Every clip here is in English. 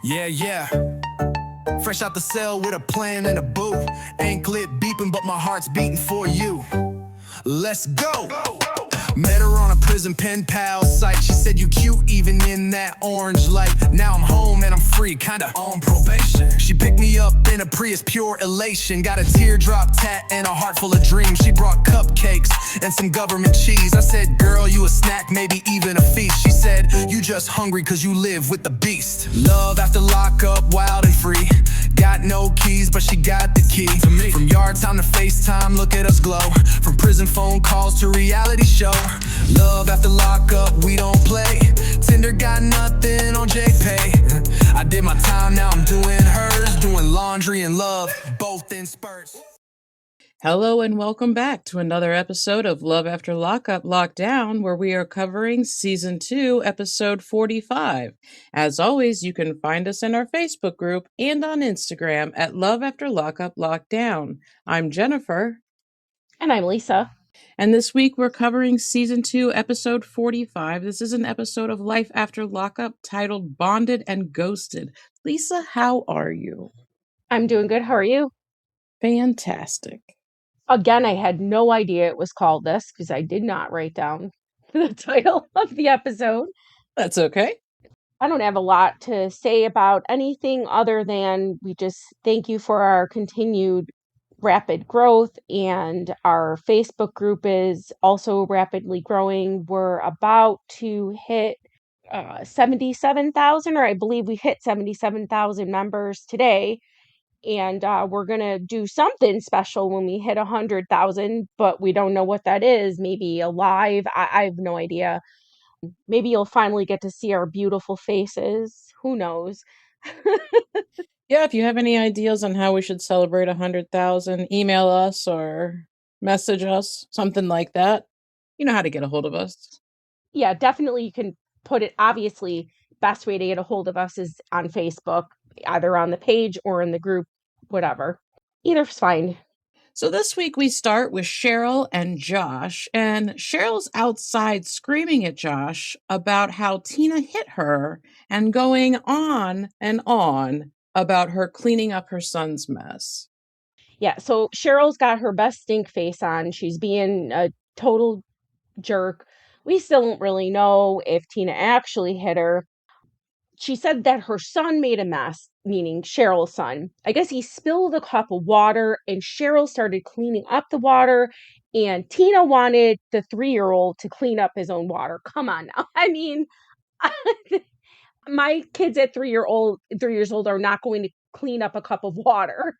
Yeah, yeah. Fresh out the cell with a plan and a boo. Anklet beeping, but my heart's beating for you. Let's go. Met her on a prison pen pal site. She said you cute even in that orange light. Now I'm home and I'm free, kinda on probation. She picked me up in a Prius, pure elation. Got a teardrop tat and a heart full of dreams. She brought cupcakes and some government cheese. I said, girl, you a snack, maybe even a feast. She said, you just hungry cause you live with the beast. Love after lockup, wild and free. Got no keys, but she got the key to me. From yard time to FaceTime, look at us glow. From prison phone calls to reality show. Love after lockup, we don't play. Tinder got nothing on JPay. I did my time, now I'm doing hers. Doing laundry and love, both in spurts. Hello and welcome back to another episode of Love After Lockup Lockdown, where we are covering Season 2, Episode 45. As always, you can find us in our Facebook group and on Instagram at Love After Lockup Lockdown. I'm Jennifer. And I'm Lisa. And this week we're covering Season 2, Episode 45. This is an episode of Life After Lockup titled Bonded and Ghosted. Lisa, how are you? I'm doing good. How are you? Fantastic. Again, I had no idea it was called this because I did not write down the title of the episode. That's okay. I don't have a lot to say about anything other than we just thank you for our continued rapid growth, and our Facebook group is also rapidly growing. We're about to hit 77,000, or I believe we hit 77,000 members today. And we're going to do something special when we hit 100,000, but we don't know what that is. Maybe a live. I have no idea. Maybe you'll finally get to see our beautiful faces. Who knows? Yeah, if you have any ideas on how we should celebrate 100,000, email us or message us, something like that. You know how to get a hold of us. Yeah, definitely you can put it. Obviously, best way to get a hold of us is on Facebook, either on the page or in the group, whatever. Either's fine. So this week we start with Cheryl and Josh, and Cheryl's outside screaming at Josh about how Tina hit her and going on and on about her cleaning up her son's mess. Yeah, so Cheryl's got her best stink face on. She's being a total jerk. We still don't really know if Tina actually hit her. She said that her son made a mess, meaning Cheryl's son. I guess he spilled a cup of water and Cheryl started cleaning up the water, and Tina wanted the 3-year-old to clean up his own water. Come on now. I mean, my kids at 3 years old are not going to clean up a cup of water.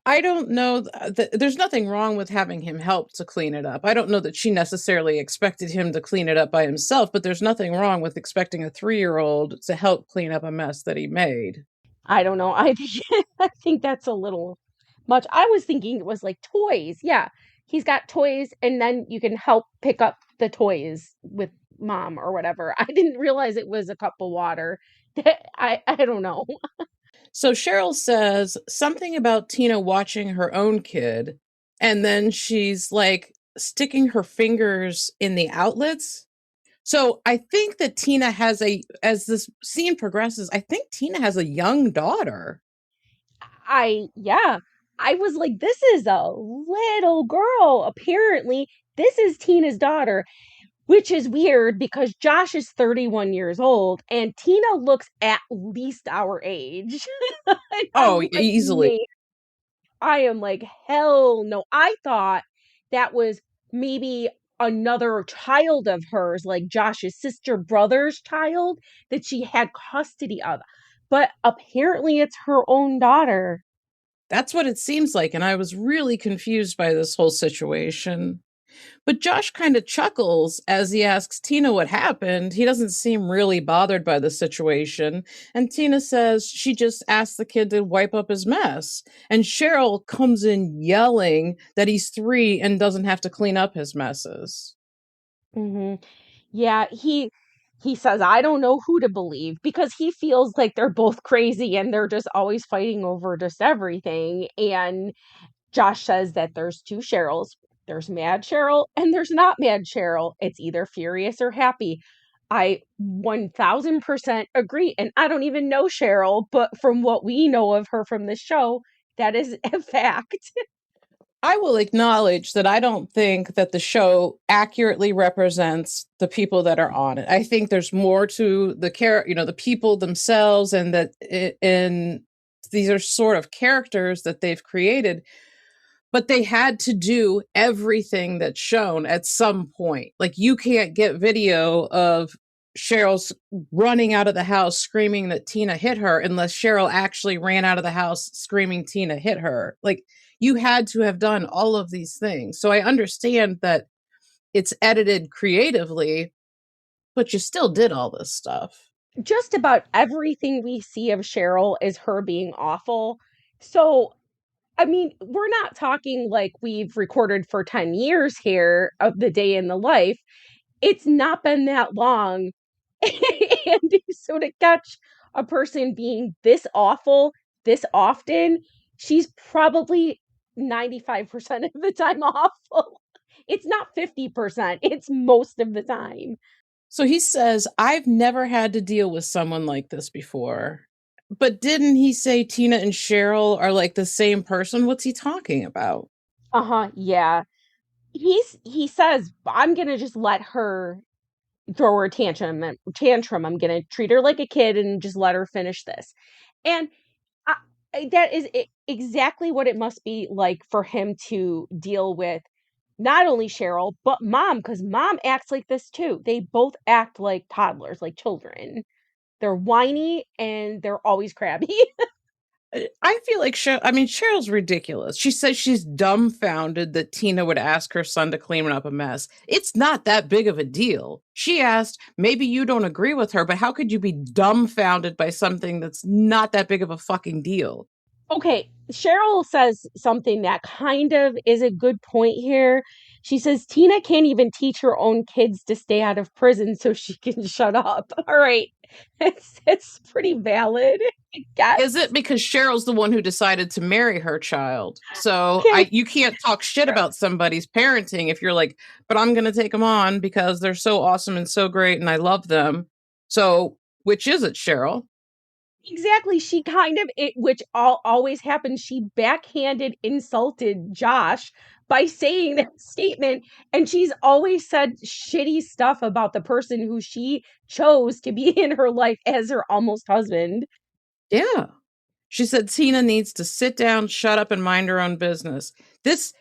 I don't know. There's nothing wrong with having him help to clean it up. I don't know that she necessarily expected him to clean it up by himself, but there's nothing wrong with expecting a 3-year-old to help clean up a mess that he made. I don't know. I think that's a little much. I was thinking it was like toys. Yeah, he's got toys, and then you can help pick up the toys with mom or whatever. I didn't realize it was a cup of water. I don't know. So Cheryl says something about Tina watching her own kid, and then she's like sticking her fingers in the outlets. So I think that Tina has as this scene progresses, I think Tina has a young daughter. Yeah, I was like, this is a little girl. Apparently, this is Tina's daughter, which is weird because Josh is 31 years old and Tina looks at least our age. Oh, I'm like, easily. "Man, I am like, hell no." I thought that was maybe another child of hers, like Josh's sister brother's child that she had custody of. But apparently it's her own daughter. That's what it seems like, and I was really confused by this whole situation. But Josh kind of chuckles as he asks Tina what happened. He doesn't seem really bothered by the situation. And Tina says she just asked the kid to wipe up his mess. And Cheryl comes in yelling that he's 3 and doesn't have to clean up his messes. Yeah, he says, I don't know who to believe, because he feels like they're both crazy and they're just always fighting over just everything. And Josh says that there's two Cheryls. There's mad Cheryl and there's not mad Cheryl. It's either furious or happy. I 1000% agree. And I don't even know Cheryl, but from what we know of her from the show, that is a fact. I will acknowledge that I don't think that the show accurately represents the people that are on it. I think there's more to the people themselves, and that in these are sort of characters that they've created, but they had to do everything that's shown at some point. Like, you can't get video of Cheryl's running out of the house screaming that Tina hit her unless Cheryl actually ran out of the house screaming Tina hit her. Like, you had to have done all of these things. So I understand that it's edited creatively, but you still did all this stuff. Just about everything we see of Cheryl is her being awful. So, I mean, we're not talking like we've recorded for 10 years here of the day in the life. It's not been that long. And so to catch a person being this awful this often, she's probably 95% of the time awful. It's not 50%, it's most of the time. So he says, I've never had to deal with someone like this before. But didn't he say Tina and Cheryl are like the same person? What's he talking about? Uh-huh, yeah. He says, I'm gonna just let her throw her tantrum. I'm gonna treat her like a kid and just let her finish this. And that is exactly what it must be like for him to deal with not only Cheryl, but mom, because mom acts like this too. They both act like toddlers, like children. They're whiny and they're always crabby. I feel like Cheryl's ridiculous. She says she's dumbfounded that Tina would ask her son to clean up a mess. It's not that big of a deal. She asked, maybe you don't agree with her, but how could you be dumbfounded by something that's not that big of a fucking deal? Okay, Cheryl says something that kind of is a good point here. She says Tina can't even teach her own kids to stay out of prison so she can shut up. All right. It's pretty valid, I Is guess. it because Cheryl's the one who decided to marry her child? So Okay, you can't talk shit about somebody's parenting if you're like, but I'm gonna take them on because they're so awesome and so great and I love them. So which is it, Cheryl? exactly. She kind of which always happens. She backhanded insulted Josh by saying that statement, and she's always said shitty stuff about the person who she chose to be in her life as her almost husband. Yeah. She said Tina needs to sit down, shut up, and mind her own business. This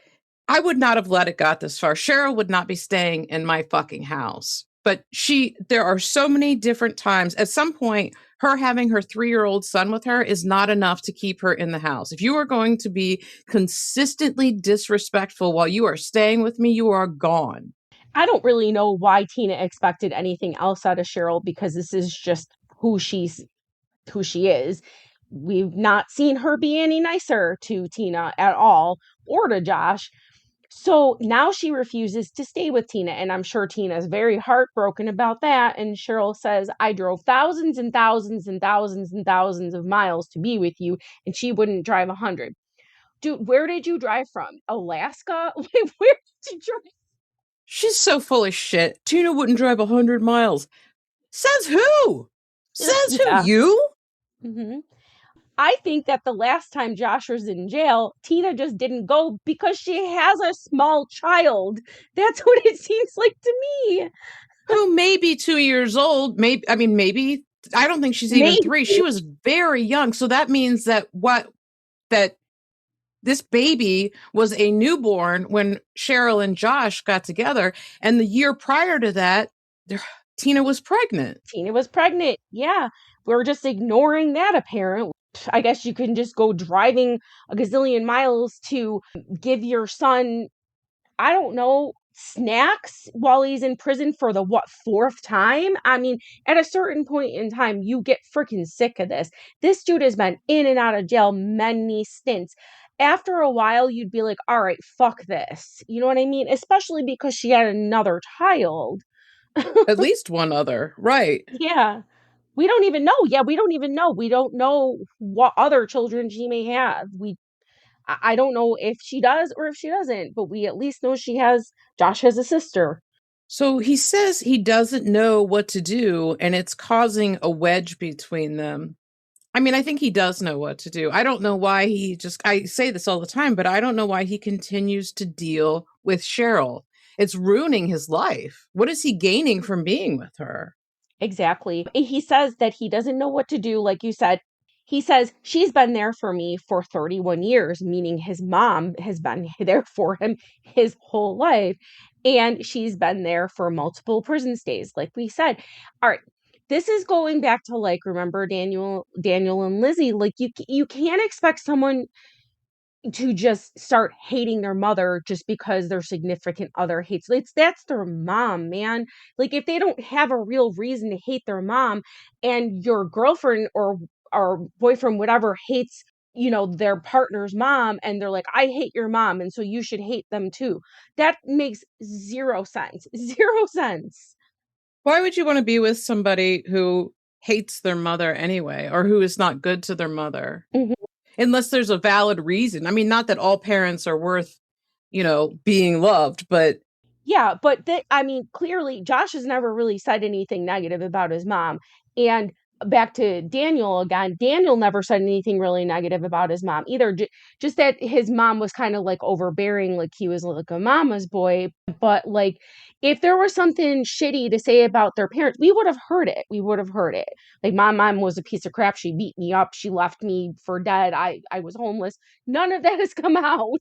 I would not have let it got this far. Cheryl would not be staying in my fucking house. But there are so many different times. At some point, her having her 3-year-old son with her is not enough to keep her in the house. If you are going to be consistently disrespectful while you are staying with me, you are gone. I don't really know why Tina expected anything else out of Cheryl because this is just who she is. We've not seen her be any nicer to Tina at all or to Josh. So now she refuses to stay with Tina, and I'm sure Tina's very heartbroken about that. And Cheryl says, I drove thousands and thousands and thousands and thousands of miles to be with you, and she wouldn't drive 100. Dude, where did you drive from? Alaska? Where did you drive? She's so full of shit. Tina wouldn't drive 100 miles. Says who? Says who? Yeah. You? Hmm. I think that the last time Josh was in jail, Tina just didn't go because she has a small child. That's what it seems like to me. Who may be 2 years old, maybe. I don't think she's even Maybe. 3. She was very young, so that means that this baby was a newborn when Cheryl and Josh got together, and the year prior to that, Tina was pregnant. Tina was pregnant. Yeah. We're just ignoring that apparently. I guess you can just go driving a gazillion miles to give your son, I don't know, snacks while he's in prison for the what, fourth time? I mean, at a certain point in time, you get freaking sick of this. This dude has been in and out of jail many stints. After a while, you'd be like, all right, fuck this. You know what I mean? Especially because she had another child. At least one other, right? Yeah. We don't even know. Yeah, we don't even know. We don't know what other children she may have. I don't know if she does or if she doesn't, but we at least know Josh has a sister. So he says he doesn't know what to do and it's causing a wedge between them. I mean, I think he does know what to do. I don't know why I say this all the time, but I don't know why he continues to deal with Cheryl. It's ruining his life. What is he gaining from being with her? Exactly. He says that he doesn't know what to do, like you said. He says, she's been there for me for 31 years, meaning his mom has been there for him his whole life. And she's been there for multiple prison stays, like we said. All right. This is going back to, like, remember Daniel and Lizzie. Like, you can't expect someone to just start hating their mother just because their significant other hates. That's their mom, man. Like, if they don't have a real reason to hate their mom, and your girlfriend or boyfriend, whatever, hates, their partner's mom, and they're like, I hate your mom, and so you should hate them too. That makes zero sense. Zero sense. Why would you want to be with somebody who hates their mother anyway, or who is not good to their mother? Mhm. Unless there's a valid reason. I mean, not that all parents are worth, being loved, but Yeah, but I mean, clearly Josh has never really said anything negative about his mom. And back to Daniel again, Daniel never said anything really negative about his mom either. Just that his mom was kind of like overbearing, like he was like a mama's boy. But like, if there was something shitty to say about their parents, we would have heard it. We would have heard it. Like, my mom was a piece of crap. She beat me up. She left me for dead. I was homeless. None of that has come out.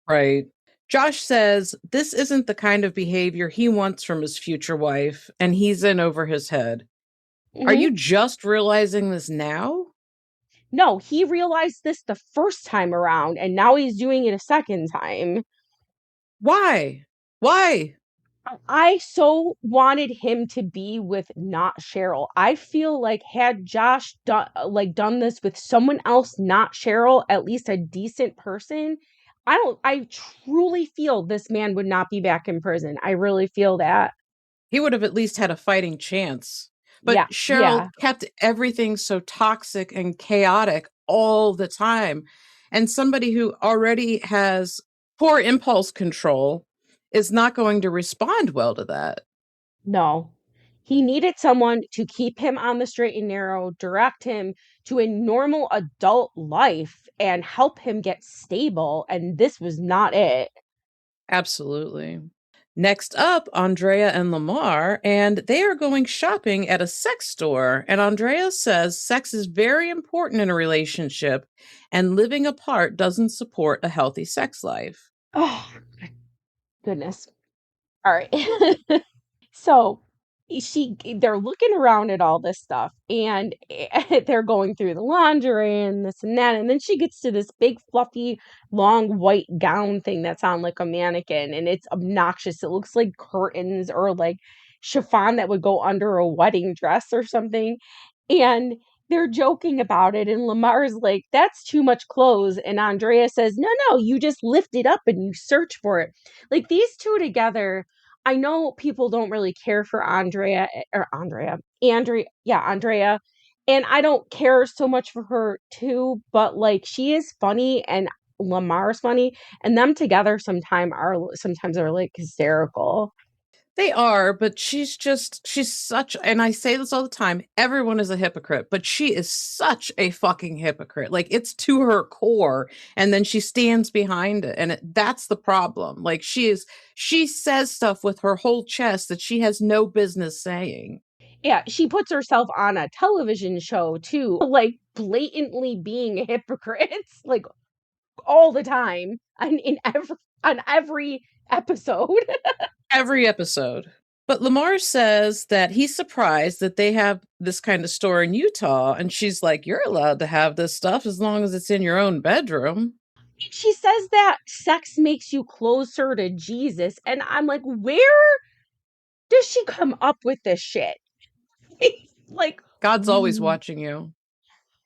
right. Josh says this isn't the kind of behavior he wants from his future wife, and he's in over his head. Are Mhm. you just realizing this now? No, he realized this the first time around, and now he's doing it a second time. Why? Why? I so wanted him to be with not Cheryl. I feel like, had Josh done this with someone else, not Cheryl, at least a decent person, I truly feel this man would not be back in prison. I really feel that. He would have at least had a fighting chance. Yeah, But Cheryl yeah. kept everything so toxic and chaotic all the time. And somebody who already has poor impulse control is not going to respond well to that. No. He needed someone to keep him on the straight and narrow, direct him to a normal adult life, and help him get stable, and this was not it. Absolutely. Next up, Andrea and Lamar, and they are going shopping at a sex store. And Andrea says sex is very important in a relationship, and living apart doesn't support a healthy sex life. Oh, goodness. All right. So they're looking around at all this stuff, and they're going through the laundry and this and that, and then she gets to this big fluffy long white gown thing that's on like a mannequin, and it's obnoxious. It looks like curtains or like chiffon that would go under a wedding dress or something. And they're joking about it, and Lamar's like, that's too much clothes, and Andrea says, no, you just lift it up and you search for it. Like, these two together, I know people don't really care for Andrea, and I don't care so much for her too, but like, she is funny and Lamar's funny, and them together sometimes are like hysterical. They are, but she's such, and I say this all the time, everyone is a hypocrite, but she is such a fucking hypocrite. Like, it's to her core, and then she stands behind it, and that's the problem. Like, she says stuff with her whole chest that she has no business saying. Yeah, she puts herself on a television show too, like blatantly being a hypocrite, like all the time, and on every episode. Every episode. But Lamar says that he's surprised that they have this kind of store in Utah, and she's like, "You're allowed to have this stuff as long as it's in your own bedroom." She says that sex makes you closer to Jesus, and I'm like, where does she come up with this shit? Like, God's always watching you.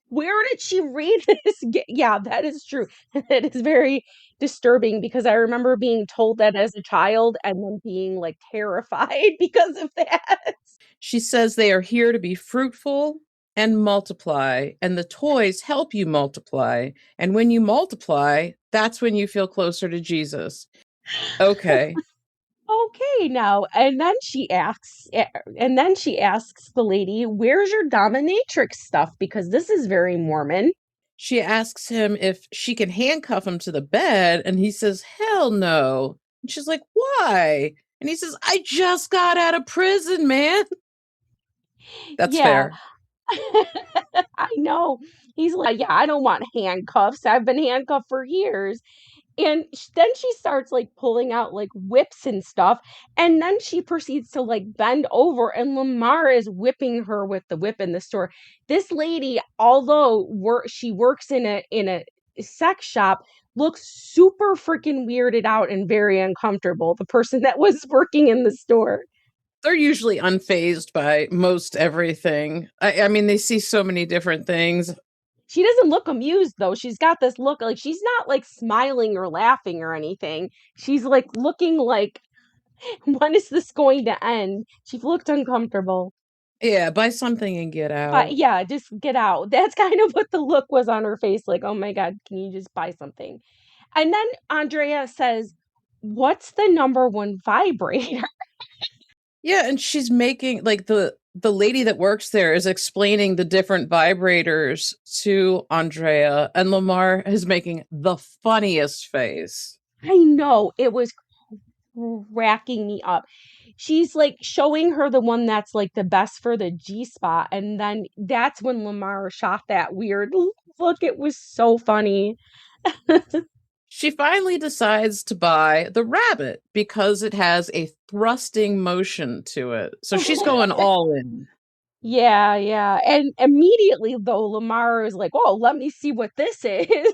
where did she read this? Yeah, that is true. That is very disturbing, because I remember being told that as a child and then being like terrified because of that. She says they are here to be fruitful and multiply, and the toys help you multiply. And when you multiply, that's when you feel closer to Jesus. Okay. Okay, now, and then she asks the lady, "Where's your dominatrix stuff? Because this is very Mormon." She asks him if she can handcuff him to the bed, and he says, "Hell no." And she's like, "Why?" And he says, "I just got out of prison, man." That's Yeah, fair. I know. He's like, "Yeah, I don't want handcuffs. I've been handcuffed for years." And then she starts like pulling out like whips and stuff. And then she proceeds to like bend over, and Lamar is whipping her with the whip in the store. This lady, although she works in a sex shop, looks super freaking weirded out and very uncomfortable. The person that was working in the store. They're usually unfazed by most everything. I mean, they see so many different things. She doesn't look amused though. She's got this look like she's not like smiling or laughing or anything. She's like looking like, when is this going to end? She looked uncomfortable. Yeah, buy something and get But out. yeah, just get out. That's kind of what the look was on her face. Like, oh my God, can you just buy something? And then Andrea says, "What's the number one vibrator?" Yeah, and she's making like the lady that works there is explaining the different vibrators to Andrea, and Lamar is making the funniest face. I know, it was cracking me up. She's like showing her the one that's like the best for the G spot. And then that's when Lamar shot that weird look. It was so funny. She finally decides to buy the rabbit because it has a thrusting motion to it. So she's going all in. Yeah, yeah. And immediately though, Lamar is like, "Oh, let me see what this is."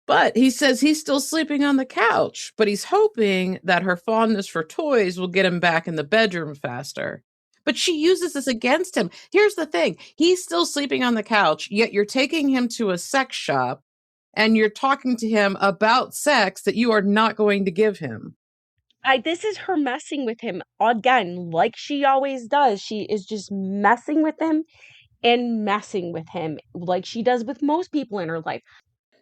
But he says he's still sleeping on the couch, but he's hoping that her fondness for toys will get him back in the bedroom faster. But she uses this against him. Here's the thing, he's still sleeping on the couch, yet you're taking him to a sex shop and you're talking to him about sex that you are not going to give him. This is her messing with him again, like she always does. She is just messing with him and messing with him like she does with most people in her life.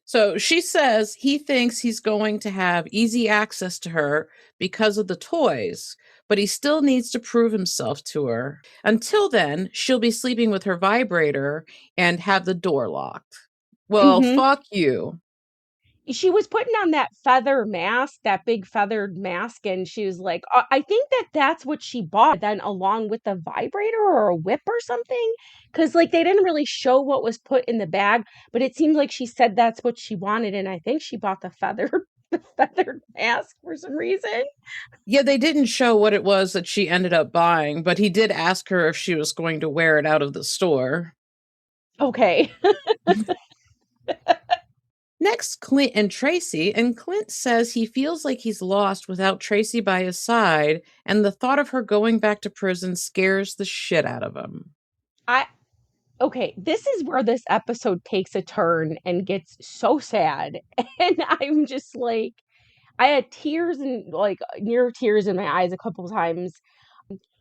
So she says he thinks he's going to have easy access to her because of the toys, but he still needs to prove himself to her. Until then, she'll be sleeping with her vibrator and have the door locked. Well, Hmm. fuck you. She was putting on that feather mask, that big feathered mask, and she was like, I think that that's what she bought then along with the vibrator or a whip or something, because like they didn't really show what was put in the bag, but it seemed like she said that's what she wanted, and I think she bought the feathered the feathered mask for some reason. Yeah, they didn't show what it was that she ended up buying, but he did ask her if she was going to wear it out of the store. Okay. Next, Clint and Tracy, and Clint says he feels like he's lost without Tracy by his side, and the thought of her going back to prison scares the shit out of him. I Okay, this is where this episode takes a turn and gets so sad. And I'm just like, I had tears and like near tears in my eyes a couple of times.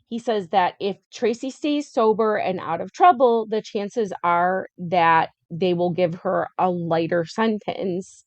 He says that if Tracy stays sober and out of trouble, the chances are that they will give her a lighter sentence.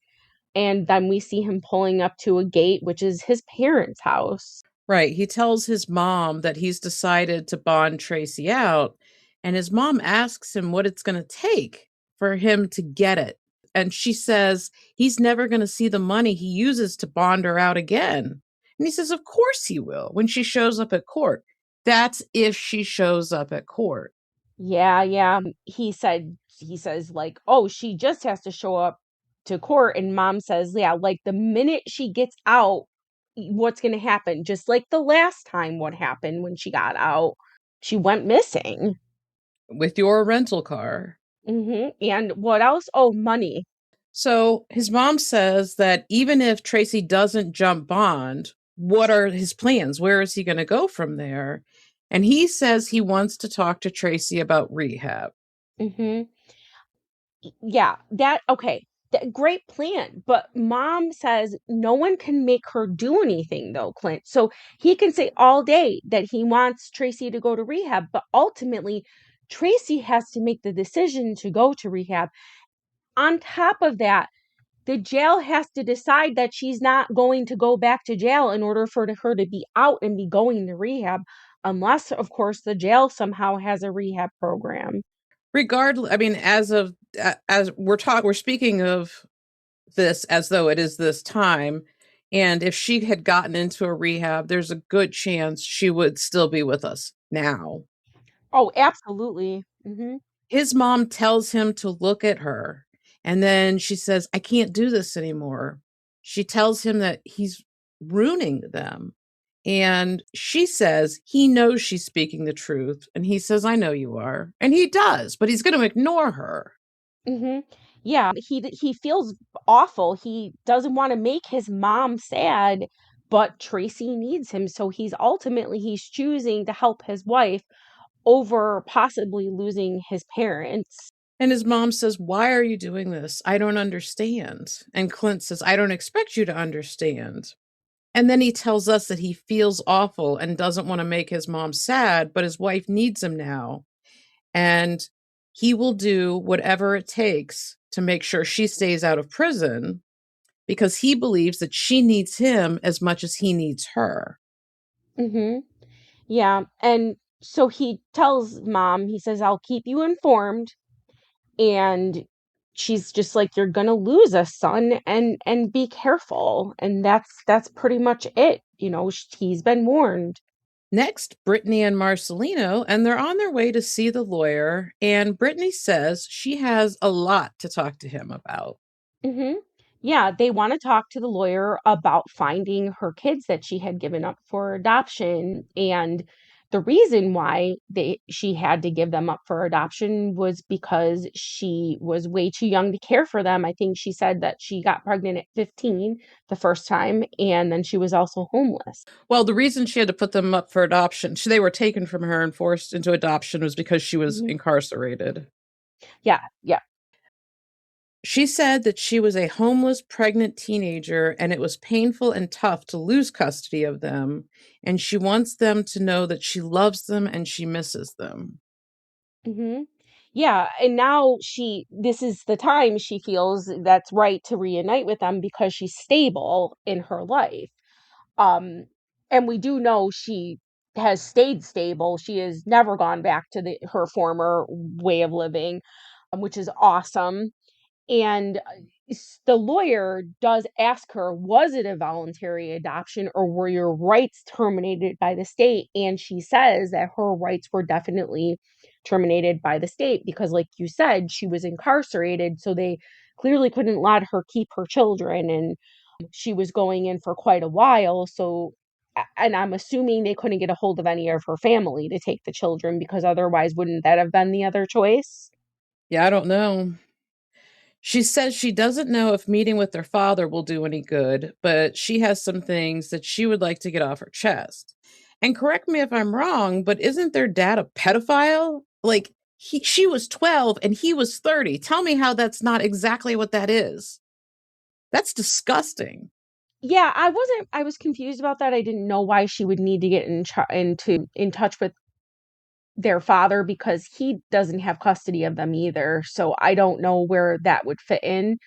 And then we see him pulling up to a gate, which is his parents' house. Right, he tells his mom that he's decided to bond Tracy out, and his mom asks him what it's going to take for him to get it. And she says he's never going to see the money he uses to bond her out again. And he says, of course he will when she shows up at court. That's if she shows up at court. Yeah, yeah. He says like, "Oh, she just has to show up to court." And mom says, "Yeah, like the minute she gets out, what's going to happen? Just like the last time what happened when she got out. She went missing." With your rental car. And what else? Oh, money. So his mom says that even if Tracy doesn't jump bond, what are his plans? Where is he going to go from there? And he says he wants to talk to Tracy about rehab. Mhm. Yeah, okay. Great plan. But mom says no one can make her do anything though, Clint. So he can say all day that he wants Tracy to go to rehab, but ultimately Tracy has to make the decision to go to rehab. On top of that, The jail has to decide that she's not going to go back to jail in order for her to be out and be going to rehab, unless, of course, the jail somehow has a rehab program. Regardless, I mean, as we're speaking of this as though it is this time, and if she had gotten into a rehab, there's a good chance she would still be with us now. Oh, absolutely. His mom tells him to look at her, and then she says, "I can't do this anymore." She tells him that he's ruining them, and she says he knows she's speaking the truth, and he says, "I know you are." And he does, but he's gonna ignore her. Yeah, he feels awful. He doesn't want to make his mom sad, but Tracy needs him, so he's choosing to help his wife over possibly losing his parents. And his mom says, "Why are you doing this? I don't understand." And Clint says, "I don't expect you to understand." And then he tells us that he feels awful and doesn't want to make his mom sad, but his wife needs him now. And he will do whatever it takes to make sure she stays out of prison because he believes that she needs him as much as he needs her. hmm Yeah, and so he tells mom, he says, "I'll keep you informed." And she's just like, "You're gonna lose a son, and be careful." And that's pretty much it. He's been warned. Next, Brittany and Marcelino, and they're on their way to see the lawyer. And Brittany says she has a lot to talk to him about. hmm Yeah, they want to talk to the lawyer about finding her kids that she had given up for adoption. And the reason why she had to give them up for adoption was because she was way too young to care for them. I think she said that she got pregnant at 15 the first time, and then she was also homeless. Well, the reason she had to put them up for adoption, they were taken from her and forced into adoption, was because she was Mhm. incarcerated. Yeah, yeah. She said that she was a homeless pregnant teenager and it was painful and tough to lose custody of them. And she wants them to know that she loves them and she misses them. hmm Yeah, and now this is the time she feels that's right to reunite with them because she's stable in her life. Um, and we do know she has stayed stable. She has never gone back to her former way of living, which is awesome. And the lawyer does ask her, was it a voluntary adoption or were your rights terminated by the state? And she says that her rights were definitely terminated by the state because, like you said, she was incarcerated. So they clearly couldn't let her keep her children. And she was going in for quite a while. So, and I'm assuming they couldn't get a hold of any of her family to take the children because otherwise, wouldn't that have been the other choice? Yeah, I don't know. She says she doesn't know if meeting with their father will do any good, but she has some things that she would like to get off her chest. And correct me if I'm wrong, but isn't their dad a pedophile? Like, she was 12 and he was 30. Tell me how that's not exactly what that is. That's disgusting. Yeah, I was confused about that. I didn't know why she would need to get in touch with their father because he doesn't have custody of them either. So I don't know where that would fit in.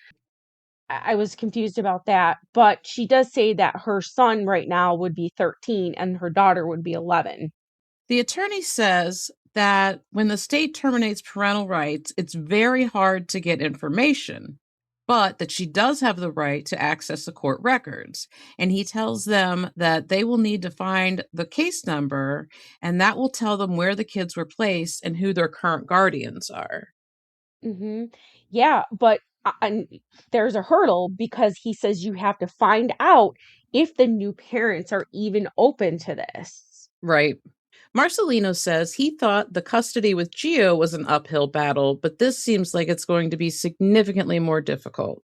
I was confused about that, but she does say that her son right now would be 13 and her daughter would be 11. The attorney says that when the state terminates parental rights, it's very hard to get information, but that she does have the right to access the court records. And he tells them that they will need to find the case number, and that will tell them where the kids were placed and who their current guardians are. Mhm. Yeah, but and there's a hurdle because he says you have to find out if the new parents are even open to this. Right. Marcelino says he thought the custody with Gio was an uphill battle, but this seems like it's going to be significantly more difficult.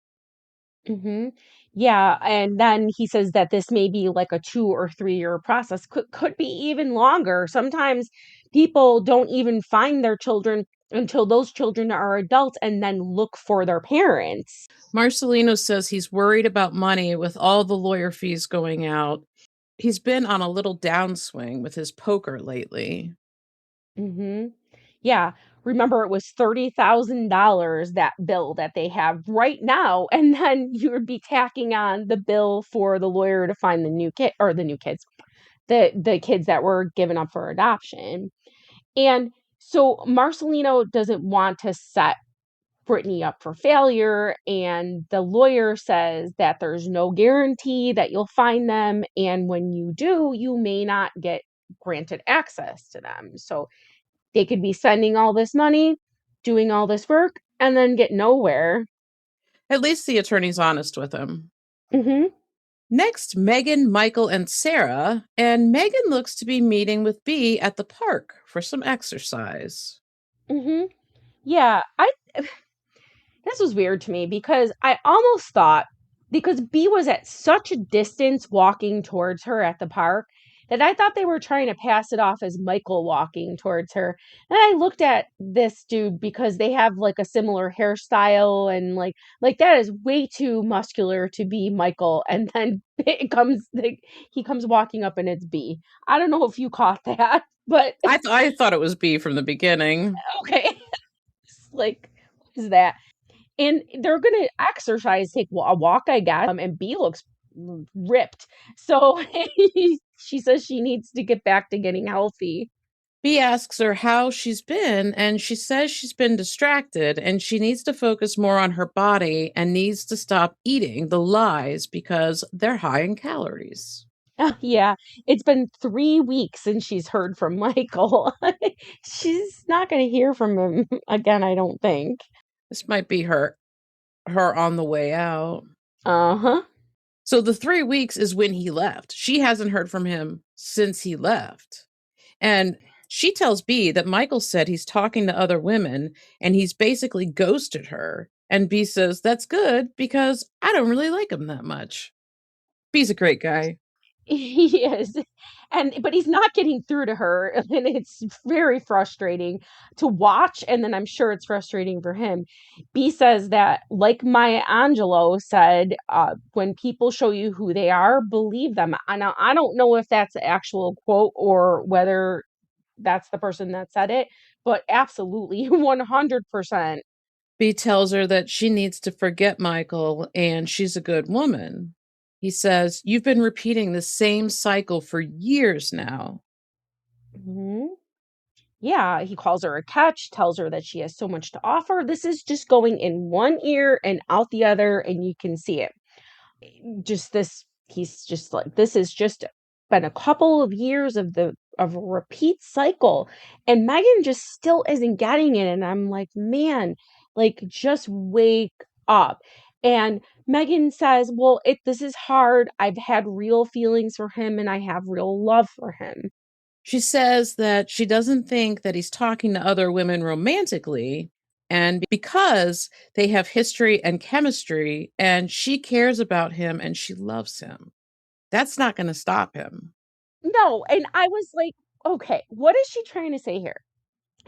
Mhm. Yeah, and then he says that this may be like a 2 or 3-year process, could be even longer. Sometimes people don't even find their children until those children are adults and then look for their parents. Marcelino says he's worried about money with all the lawyer fees going out. He's been on a little downswing with his poker lately. Mhm. Yeah. Remember, it was $30,000, that bill that they have right now, and then you would be tacking on the bill for the lawyer to find the new kid, or the new kids, the kids that were given up for adoption. And so Marcelino doesn't want to set Brittany up for failure, and the lawyer says that there's no guarantee that you'll find them, and when you do, you may not get granted access to them. So they could be spending all this money, doing all this work, and then get nowhere. At least the attorney's honest with him. Mm-hmm. Next, Megan, Michael, and Sarah, and Megan looks to be meeting with B at the park for some exercise. Mm-hmm. Yeah, this was weird to me because I almost thought, because B was at such a distance walking towards her at the park, that I thought they were trying to pass it off as Michael walking towards her. And I looked at this dude because they have like a similar hairstyle, and like that is way too muscular to be Michael. And then he comes walking up and it's B. I don't know if you caught that, but I thought it was B from the beginning. okay. Like, what is that? And they're gonna exercise, take a walk, I guess. And B looks ripped. So she says she needs to get back to getting healthy. B asks her how she's been, and she says she's been distracted and she needs to focus more on her body and needs to stop eating the lies because they're high in calories. Yeah, it's been 3 weeks since she's heard from Michael. She's not going to hear from him again, I don't think. This might be her on the way out. Uh-huh. So the 3 weeks is when he left. She hasn't heard from him since he left. And she tells B that Michael said he's talking to other women and he's basically ghosted her. And B says, that's good because I don't really like him that much. B's a great guy. He is. But he's not getting through to her, and it's very frustrating to watch, and then I'm sure it's frustrating for him. B says that, like Maya Angelou said, when people show you who they are, believe them. Now, I don't know if that's the actual quote or whether that's the person that said it, but absolutely 100%. B tells her that she needs to forget Michael and she's a good woman. He says, you've been repeating the same cycle for years now. Mhm. Yeah, he calls her a catch, tells her that she has so much to offer. This is just going in one ear and out the other, and you can see it. Just this, he's just like, this has just been a couple of years of a repeat cycle, and Megan just still isn't getting it. And I'm like, man, like, just wake up. And Megan says, well, this is hard. I've had real feelings for him, and I have real love for him. She says that she doesn't think that he's talking to other women romantically, and because they have history and chemistry, and she cares about him and she loves him. That's not going to stop him. No, and I was like, okay, what is she trying to say here?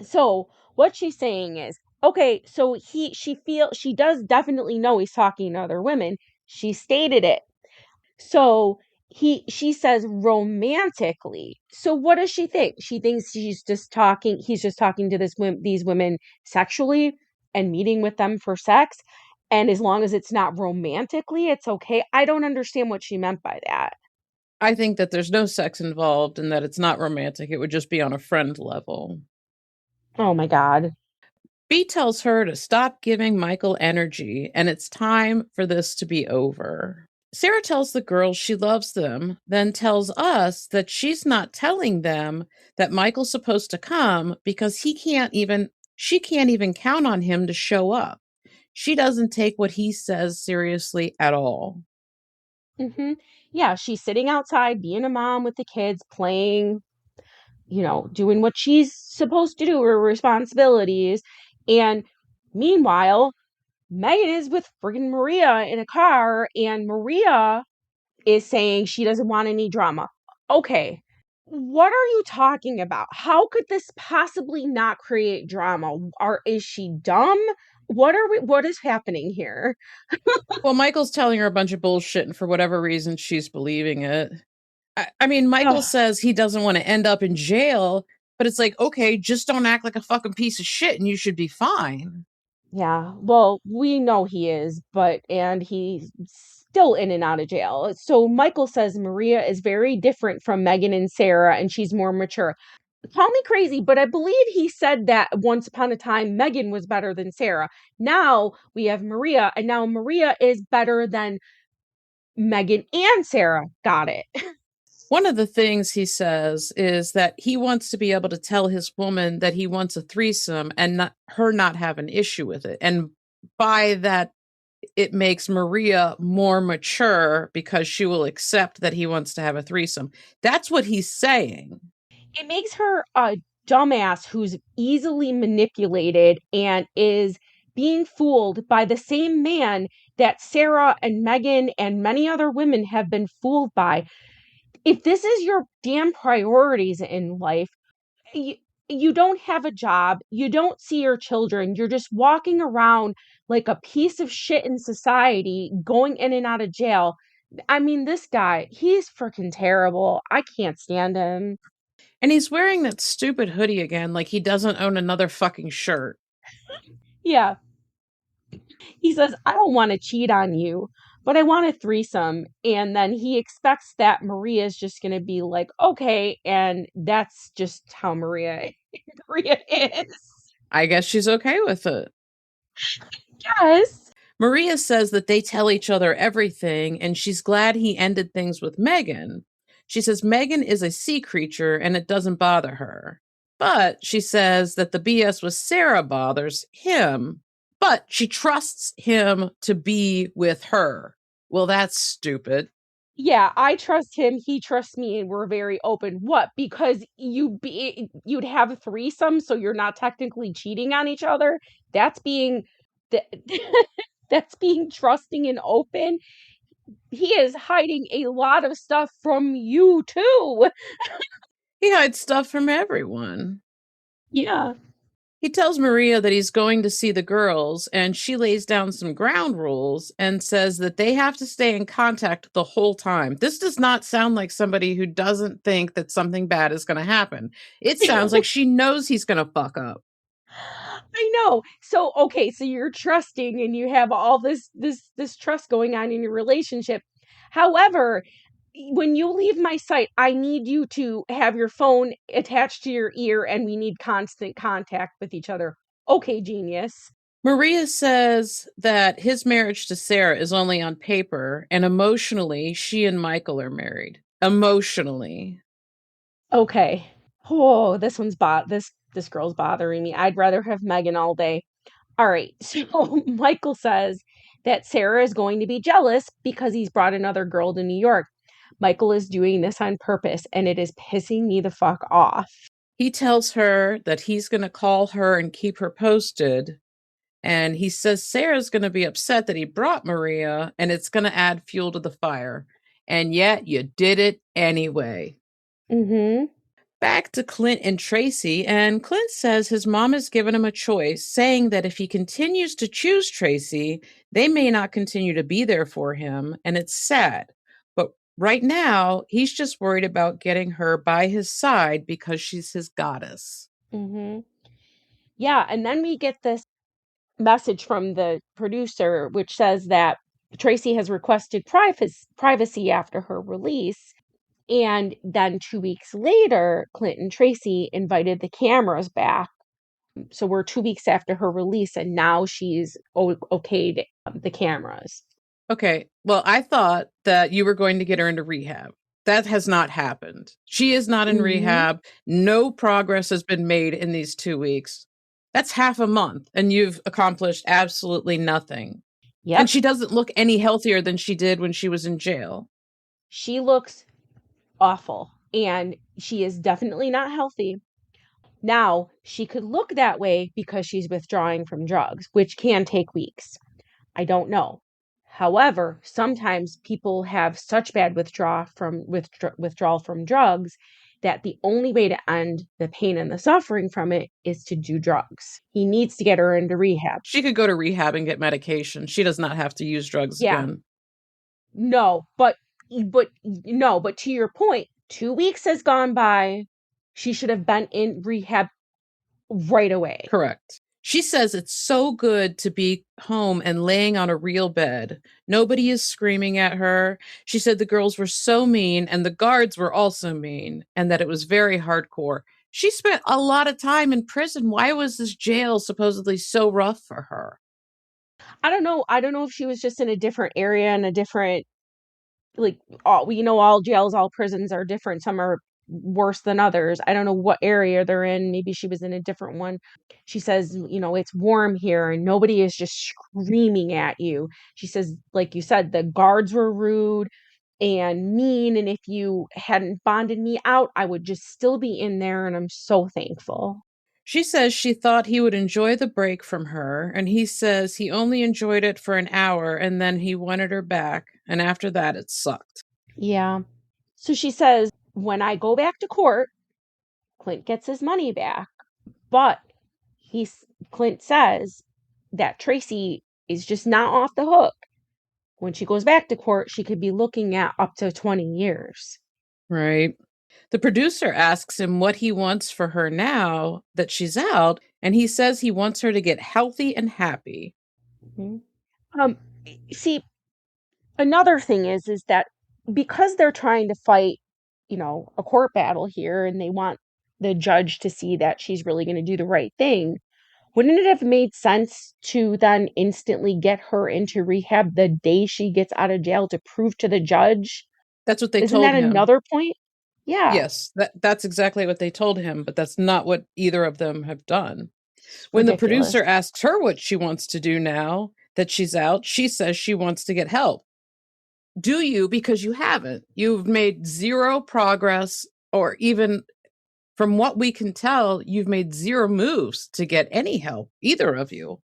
So what she's saying is, okay, so she does definitely know he's talking to other women. She stated it. So she says romantically. So what does she think? She thinks he's just talking to these women sexually and meeting with them for sex. And as long as it's not romantically, it's okay. I don't understand what she meant by that. I think that there's no sex involved and that it's not romantic. It would just be on a friend level. Oh my God. B tells her to stop giving Michael energy and it's time for this to be over. Sarah tells the girls she loves them, then tells us that she's not telling them that Michael's supposed to come because she can't even count on him to show up. She doesn't take what he says seriously at all. Yeah, she's sitting outside being a mom with the kids, playing, doing what she's supposed to do, her responsibilities. And meanwhile, Megan is with friggin' Maria in a car, and Maria is saying she doesn't want any drama. Okay, what are you talking about? How could this possibly not create drama? Is she dumb? What is happening here? Well, Michael's telling her a bunch of bullshit, and for whatever reason, she's believing it. I mean, Michael Ugh. says he doesn't want to end up in jail, But it's like, okay, just don't act like a fucking piece of shit and you should be fine. Yeah, well, we know he is, and he's still in and out of jail. So Michael says Maria is very different from Megan and Sarah, and she's more mature. Call me crazy, but I believe he said that once upon a time Megan was better than Sarah. Now we have Maria, and now Maria is better than Megan and Sarah. Got it. One of the things he says is that he wants to be able to tell his woman that he wants a threesome and not have an issue with it. And by that, it makes Maria more mature because she will accept that he wants to have a threesome. That's what he's saying. It makes her a dumbass who's easily manipulated and is being fooled by the same man that Sarah and Megan and many other women have been fooled by. If this is your damn priorities in life, you, you don't have a job, you don't see your children, you're just walking around like a piece of shit in society, going in and out of jail. I mean, this guy, he's freaking terrible. I can't stand him. And he's wearing that stupid hoodie again, like he doesn't own another fucking shirt. Yeah. He says, I don't want to cheat on you, but I want a threesome. And then he expects that Maria is just going to be like, okay. And that's just how Maria is. I guess she's okay with it. Yes. Maria says that they tell each other everything, and she's glad he ended things with Megan. She says Megan is a sea creature and it doesn't bother her. But she says that the BS with Sarah bothers him, but she trusts him to be with her. Well, that's stupid. Yeah, I trust him, he trusts me, and we're very open. What? Because you'd have a threesome, so you're not technically cheating on each other? That's being th- that's being trusting and open. He is hiding a lot of stuff from you too. He hides stuff from everyone. Yeah. He tells Maria that he's going to see the girls, and she lays down some ground rules and says that they have to stay in contact the whole time. This does not sound like somebody who doesn't think that something bad is going to happen. It sounds like she knows he's going to fuck up. I know. So okay, so you're trusting and you have all this trust going on in your relationship. However, when you leave my sight, I need you to have your phone attached to your ear and we need constant contact with each other. Okay, genius. Maria says that his marriage to Sarah is only on paper, and emotionally, she and Michael are married. Emotionally. Okay. Oh, this girl's bothering me. I'd rather have Megan all day. All right. So Michael says that Sarah is going to be jealous because he's brought another girl to New York. Michael is doing this on purpose and it is pissing me the fuck off. He tells her that he's going to call her and keep her posted. And he says Sarah's going to be upset that he brought Maria and it's going to add fuel to the fire. And yet you did it anyway. Mm-hmm. Back to Clint and Tracy, and Clint says his mom has given him a choice, saying that if he continues to choose Tracy, they may not continue to be there for him, and it's sad. But right now, he's just worried about getting her by his side because she's his goddess. Mm-hmm. Yeah, and then we get this message from the producer, which says that Tracy has requested privacy after her release. And then 2 weeks later, Clint and Tracy invited the cameras back. So we're 2 weeks after her release, and now she's okayed the cameras. Okay, well, I thought that you were going to get her into rehab. That has not happened. She is not in rehab. No progress has been made in these 2 weeks. That's half a month, and you've accomplished absolutely nothing. Yep. And she doesn't look any healthier than she did when she was in jail. She looks awful, and she is definitely not healthy. Now, she could look that way because she's withdrawing from drugs, which can take weeks. I don't know. However, sometimes people have such bad withdrawal from drugs that the only way to end the pain and the suffering from it is to do drugs. He needs to get her into rehab. She could go to rehab and get medication. She does not have to use drugs again. No, but to your point, 2 weeks has gone by. She should have been in rehab right away. Correct. She says it's so good to be home and laying on a real bed. Nobody is screaming at her. She said the girls were so mean and the guards were also mean and that it was very hardcore. She spent a lot of time in prison. Why was this jail supposedly so rough for her? I don't know. I don't know if she was just in a different area and a different, like, all, all jails, all prisons are different. Some are worse than others. I don't know what area they're in. Maybe she was in a different one. She says, it's warm here and nobody is just screaming at you. She says, like you said, the guards were rude and mean. And if you hadn't bonded me out, I would just still be in there. And I'm so thankful. She says she thought he would enjoy the break from her, and he says he only enjoyed it for an hour and then he wanted her back, and after that it sucked. Yeah. So she says, when I go back to court, Clint gets his money back. But Clint says that Tracy is just not off the hook. When she goes back to court, she could be looking at up to 20 years. Right. The producer asks him what he wants for her now that she's out, and he says he wants her to get healthy and happy. Mhm. Um, See, another thing is that because they're trying to fight, a court battle here, and they want the judge to see that she's really going to do the right thing, wouldn't it have made sense to then instantly get her into rehab the day she gets out of jail to prove to the judge? That's what they Isn't told that him. another point? Yeah, Yes, that's exactly what they told him, but that's not what either of them have done. it's When the ridiculous. producer asks her what she wants to do now that she's out, she says she wants to get help. Do you? Because you haven't. You've made zero progress, or even from what we can tell, you've made zero moves to get any help, either of you.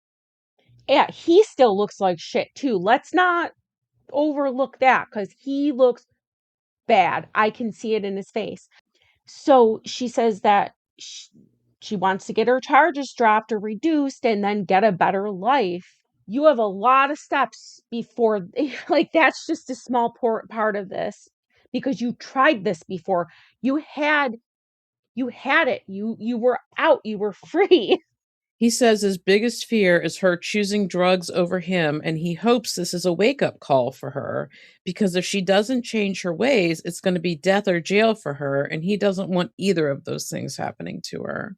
Yeah, he still looks like shit too. Let's not overlook that because he looks bad. I can see it in his face. So she says that she wants to get her charges dropped or reduced and then get a better life. You have a lot of steps before, like, that's just a small part of this because you tried this before. You had it. You were out. You were free. He says his biggest fear is her choosing drugs over him, and he hopes this is a wake up call for her because if she doesn't change her ways, it's going to be death or jail for her, and he doesn't want either of those things happening to her.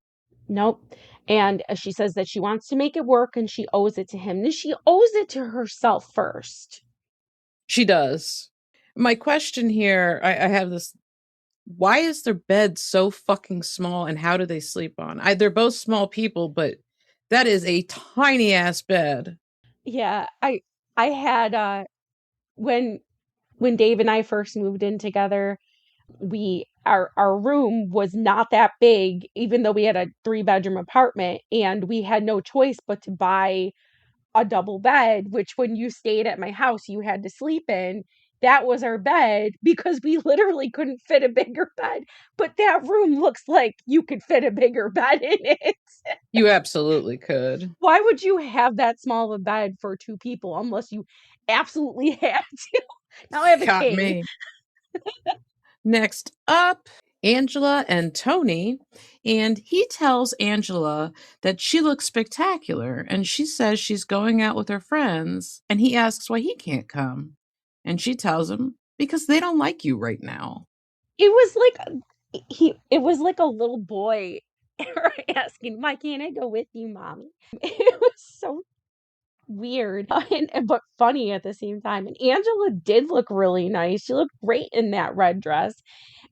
Nope. And she says that she wants to make it work and she owes it to him. And she owes it to herself first. She does. My question here, I have this: why is their bed so fucking small and how do they sleep on? They're both small people, but that is a tiny ass bed. Yeah, I had when Dave and I first moved in together, our room was not that big, even though we had a 3-bedroom apartment, and we had no choice but to buy a double bed, which when you stayed at my house, you had to sleep in. That was our bed because we literally couldn't fit a bigger bed. But that room looks like you could fit a bigger bed in it. You absolutely could. Why would you have that small of a bed for two people unless you absolutely have to? Now I have a Got king. me. Next up, Angela and Tony. And he tells Angela that she looks spectacular. And she says she's going out with her friends. And he asks why he can't come. And she tells him, because they don't like you right now. It was like it was like a little boy asking, "Why can't I go with you, mommy?" It was so weird but funny at the same time. And Angela did look really nice. She looked great in that red dress.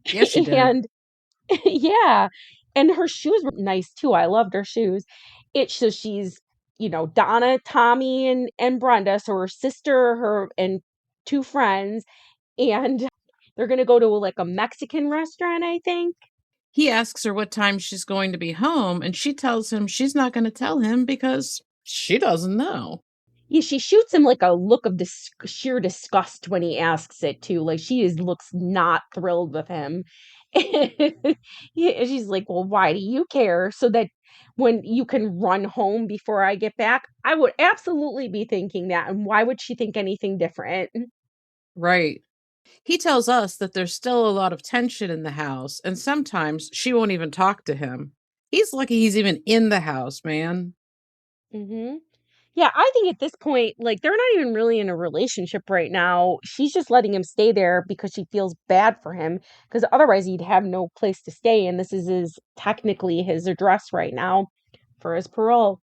Yes, she did. And yeah, and her shoes were nice too. I loved her shoes. So she's, Donna, Tommy, and Brenda, so her sister, her and two friends, and they're gonna go to like a Mexican restaurant, I think. He asks her what time she's going to be home, and she tells him she's not going to tell him because she doesn't know. Yeah, she shoots him like a look of sheer disgust when he asks it too. Like looks not thrilled with him. Yeah, she's like, "Well, why do you care? So that when you can run home before I get back?" I would absolutely be thinking that. And why would she think anything different? Right. He tells us that there's still a lot of tension in the house, and sometimes she won't even talk to him. He's lucky he's even in the house, man. Mhm. Yeah, I think at this point, like, they're not even really in a relationship right now. She's just letting him stay there because she feels bad for him, because otherwise he'd have no place to stay, and this is his technically his address right now for his parole.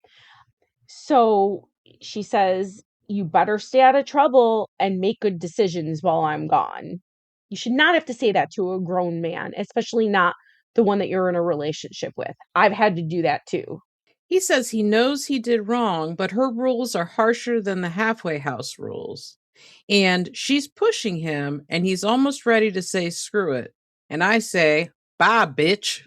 So she says, "You better stay out of trouble and make good decisions while I'm gone." You should not have to say that to a grown man, especially not the one that you're in a relationship with. I've had to do that too. He says he knows he did wrong, but her rules are harsher than the halfway house rules. And she's pushing him, and he's almost ready to say, screw it. And I say, bye, bitch.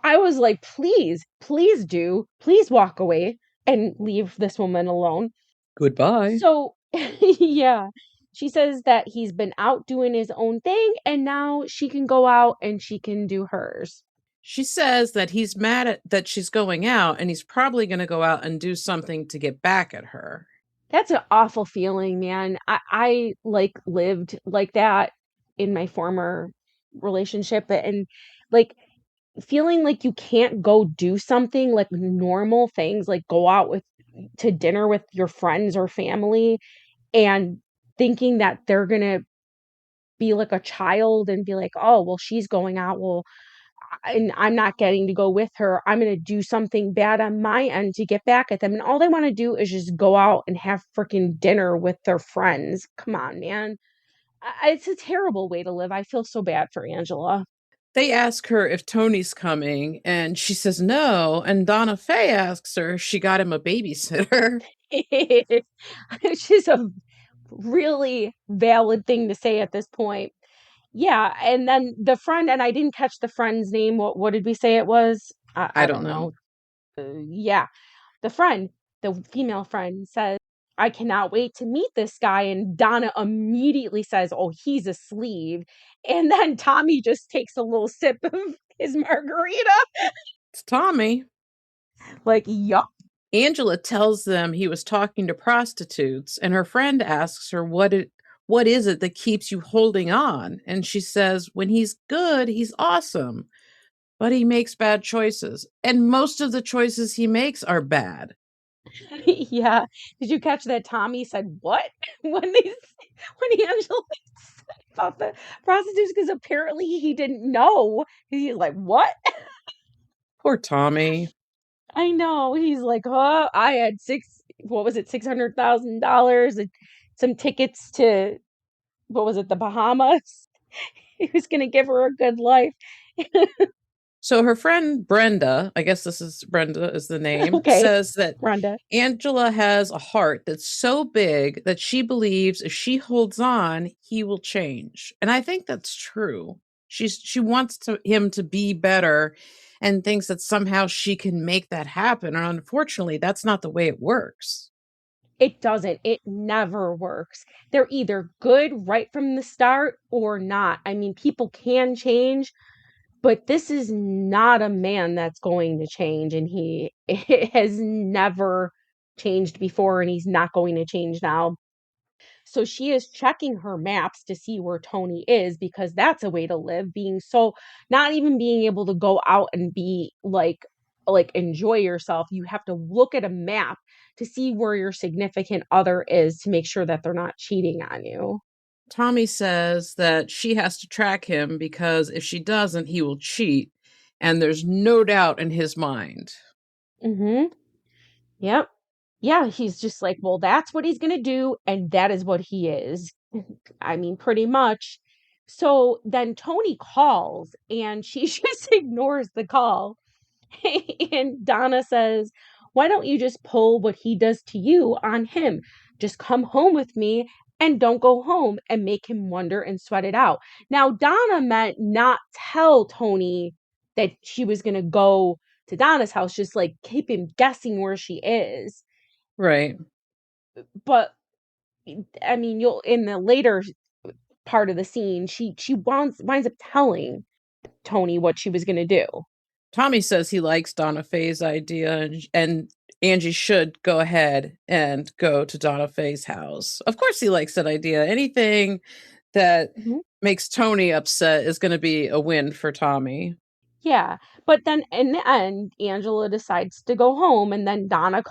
I was like, "Please, please do. Please walk away and leave this woman alone." Goodbye. So, yeah. She says that he's been out doing his own thing and now she can go out and she can do hers. She says that he's mad at that she's going out, and he's probably going to go out and do something to get back at her. That's an awful feeling, man. I like lived like that in my former relationship and like feeling like you can't go do something like normal things like go out with to dinner with your friends or family and thinking that they're going to be like a child and be like, "Oh, well she's going out. Well, and I'm not getting to go with her. I'm going to do something bad on my end to get back at them." And all they want to do is just go out and have freaking dinner with their friends. Come on, man. It's a terrible way to live. I feel so bad for Angela. They ask her if Tony's coming, and she says no. And Donna Faye asks her if she got him a babysitter. Which is a really valid thing to say at this point. Yeah, and then the friend, and I didn't catch the friend's name. What did we say it was? I I don't don't know. know. Yeah, the friend, the female friend says, "I cannot wait to meet this guy." And Donna immediately says, "Oh, he's a sleeve." And then Tommy just takes a little sip of his margarita. It's Tommy. Like, yup. Angela tells them he was talking to prostitutes, and her friend asks her what is it that keeps you holding on? And she says, when he's good, he's awesome, but he makes bad choices. And most of the choices he makes are bad. Yeah. Did you catch that Tommy said what? When Angela said about the prostitutes, because apparently he didn't know. He's like, "What?" Poor Tommy. I know. He's like, "Oh, I had what was it, $600,000 and some tickets to, what was it, the Bahamas?" He was gonna give her a good life. So her friend Brenda, I guess this is Brenda is the name, Okay, says that Rhonda. Angela has a heart that's so big that she believes if she holds on, he will change. And I think that's true. She wants him to be better and thinks that somehow she can make that happen. And unfortunately, that's not the way it works. It doesn't. It never works. They're either good right from the start or not. I mean, people can change, but this is not a man that's going to change, and he has never changed before, and he's not going to change now. So she is checking her maps to see where Tony is because that's a way to live, being so not even being able to go out and be like enjoy yourself. You have to look at a map to see where your significant other is to make sure that they're not cheating on you. Tommy says that she has to track him because if she doesn't, he will cheat. And there's no doubt in his mind. Mhm. Yep. Yeah, he's just like, "Well, that's what he's gonna do, and that is what he is." I mean, pretty much. So then Tony calls and she just ignores the call. And Donna says, "Why don't you just pull what he does to you on him? Just come home with me and don't go home and make him wonder and sweat it out." Now, Donna meant not tell Tony that she was going to go to Donna's house, just like keep him guessing where she is. Right. But I mean, you'll in the later part of the scene, she winds up telling Tony what she was going to do. Tommy says he likes Donna Faye's idea, and Angie should go ahead and go to Donna Faye's house. Of course, he likes that idea. Anything that Mhm. makes Tony upset is going to be a win for Tommy. Yeah, but then in the end, Angela decides to go home, and then Donna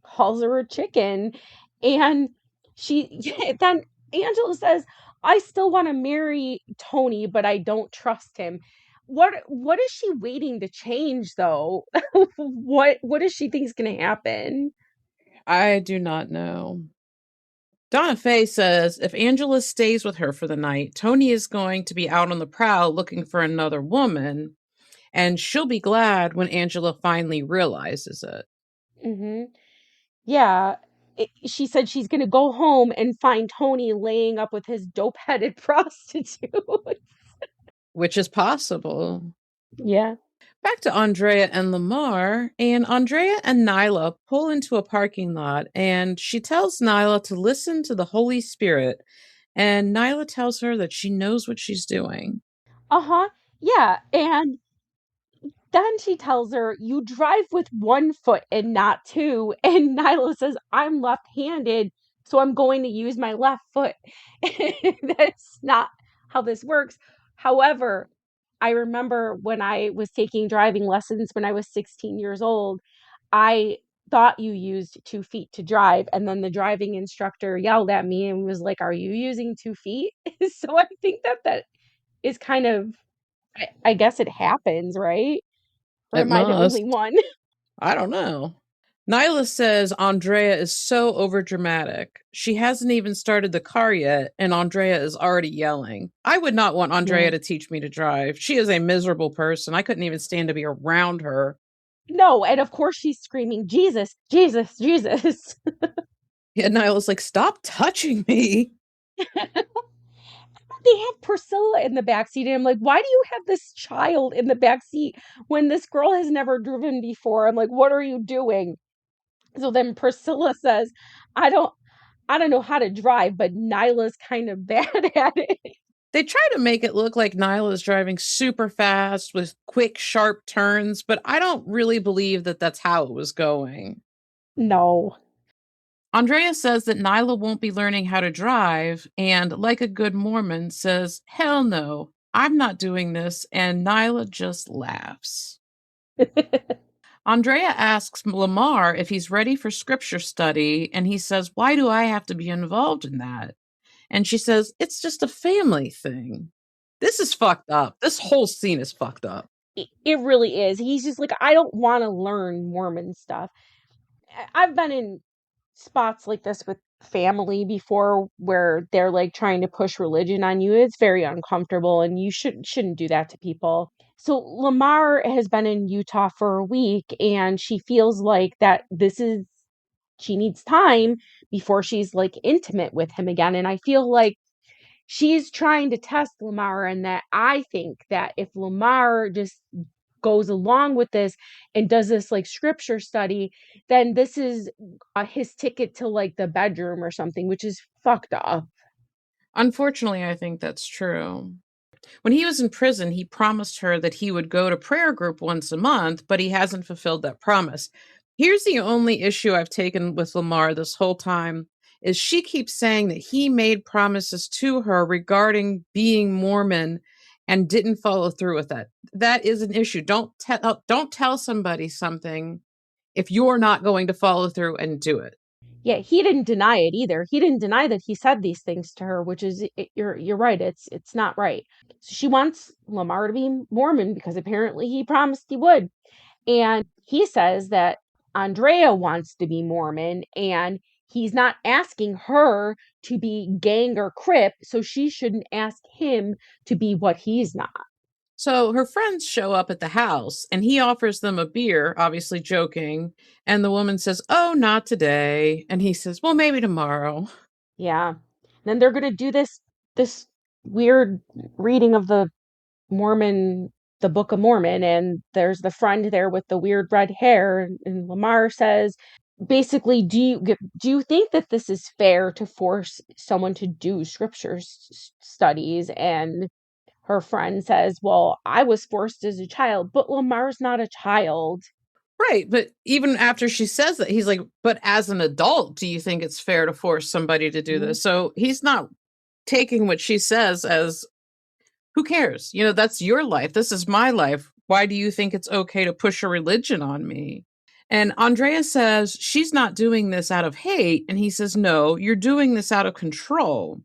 calls her a chicken, and she then Angela says, "I still want to marry Tony, but I don't trust him." What is she waiting to change though? What does she think's going to happen? I do not know. Donna Faye says if Angela stays with her for the night, Tony is going to be out on the prowl looking for another woman, and she'll be glad when Angela finally realizes it, Mhm. Yeah, she said she's gonna go home and find Tony laying up with his dope-headed prostitute. which is possible. Yeah. Back to Andrea and Lamar, and Andrea and Nyla pull into a parking lot, and she tells Nyla to listen to the Holy Spirit, and Nyla tells her that she knows what she's doing. Uh-huh. Yeah, and then she tells her, "You drive with one foot and not two." And Nyla says, "I'm left-handed, so I'm going to use my left foot." That's not how this works. However, I remember when I was taking driving lessons when I was 16 years old, I thought you used 2 feet to drive, and then the driving instructor yelled at me and was like, "Are you using 2 feet?" So I think that is kind of I guess it happens, right? Or It am I the only must. one? I don't know. Nyla says Andrea is so overdramatic. She hasn't even started the car yet, and Andrea is already yelling. I would not want Yeah. Andrea to teach me to drive. She is a miserable person. I couldn't even stand to be around her. No, and of course she's screaming, "Jesus, Jesus, Jesus." Yeah, Nyla's like, stop touching me. They have Priscilla in the backseat, and I'm like, "Why do you have this child in the backseat when this girl has never driven before?" I'm like, "What are you doing?" So then Priscilla says, "I don't I don't know how to drive, but Nyla's kind of bad at it." They try to make it look like Nyla is driving super fast with quick, sharp turns, but I don't really believe that that's how it was going. No. Andrea says that Nyla won't be learning how to drive, and like a good Mormon, says, hell no, I'm not doing this, and Nyla just laughs. Andrea asks Lamar if he's ready for scripture study, and he says, why do I have to be involved in that? And she says, it's just a family thing. This is fucked up. This whole scene is fucked up. It really is. He's just like, "I don't wanna learn Mormon stuff." I've been in spots like this with family before where they're, like, trying to push religion on you. It's very uncomfortable, and you shouldn't do that to people. So, Lamar has been in Utah for a week, and she feels like that this is she needs time before she's, like, intimate with him again, and I feel like she's trying to test Lamar, and that I think that if Lamar just goes along with this and does this like scripture study, then this is his ticket to like the bedroom or something, which is fucked up. Unfortunately, I think that's true. When he was in prison, he promised her that he would go to prayer group once a month, but he hasn't fulfilled that promise. Here's the only issue I've taken with Lamar this whole time is she keeps saying that he made promises to her regarding being Mormon and didn't follow through with that. That is an issue. Don't tell somebody something if you're not going to follow through and do it. Yeah, he didn't deny it either. He didn't deny that he said these things to her, which is you're right. It's not right. So she wants Lamar to be Mormon because apparently he promised he would. And he says that Andrea wants to be Mormon and he's not asking her to be gang or crip, so she shouldn't ask him to be what he's not. So her friends show up at the house and he offers them a beer, obviously joking. And the woman says, oh, not today. And he says, well, maybe tomorrow. Yeah. Then they're gonna do this weird reading of Mormon the Book of Mormon, and there's the friend there with the weird red hair, and Lamar says, basically, do you think that this is fair to force someone to do scripture studies? And her friend says, well, I was forced as a child, but Lamar's not a child. Right. But even after she says that, he's like, but as an adult, do you think it's fair to force somebody to do Mhm. this? So he's not taking what she says as, who cares? You know, that's your life. This is my life. Why do you think it's okay to push a religion on me? And Andrea says she's not doing this out of hate. And he says, no, you're doing this out of control.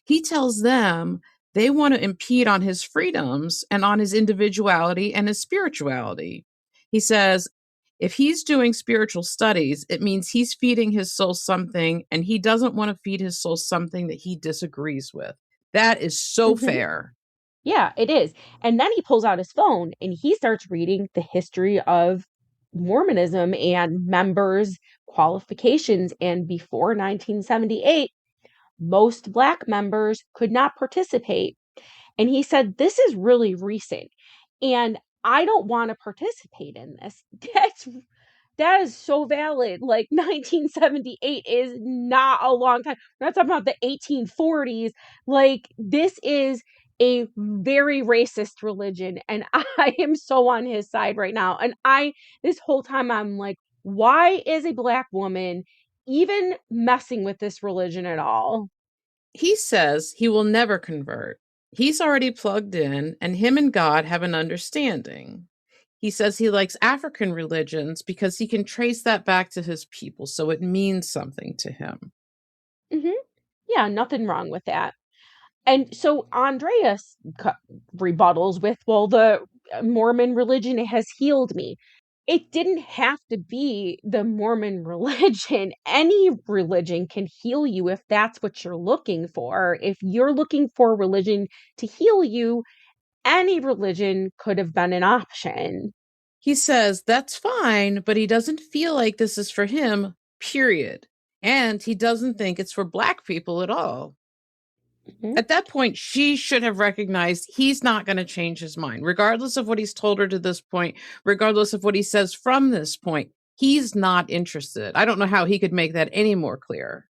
He tells them they want to impede on his freedoms and on his individuality and his spirituality. He says, if he's doing spiritual studies, it means he's feeding his soul something, and he doesn't want to feed his soul something that he disagrees with. That is so Mhm. fair. Yeah, it is. And then he pulls out his phone and he starts reading the history of Mormonism and members' qualifications. And before 1978, most Black members could not participate. And he said, this is really recent. And I don't want to participate in this. That is so valid. Like 1978 is not a long time. We're not talking about the 1840s. Like this is a very racist religion, and I am so on his side right now. And this whole time I'm like, why is a Black woman even messing with this religion at all? He says he will never convert. He's already plugged in, and him and God have an understanding. He says he likes African religions because he can trace that back to his people, so it means something to him. Hmm. Yeah, nothing wrong with that. And so Andreas rebuttals with, well, the Mormon religion has healed me. It didn't have to be the Mormon religion. Any religion can heal you if that's what you're looking for. If you're looking for religion to heal you, any religion could have been an option. He says that's fine, but he doesn't feel like this is for him, period. And he doesn't think it's for Black people at all. Mhm. At that point, she should have recognized he's not going to change his mind, regardless of what he's told her to this point, regardless of what he says from this point. He's not interested. I don't know how he could make that any more clear.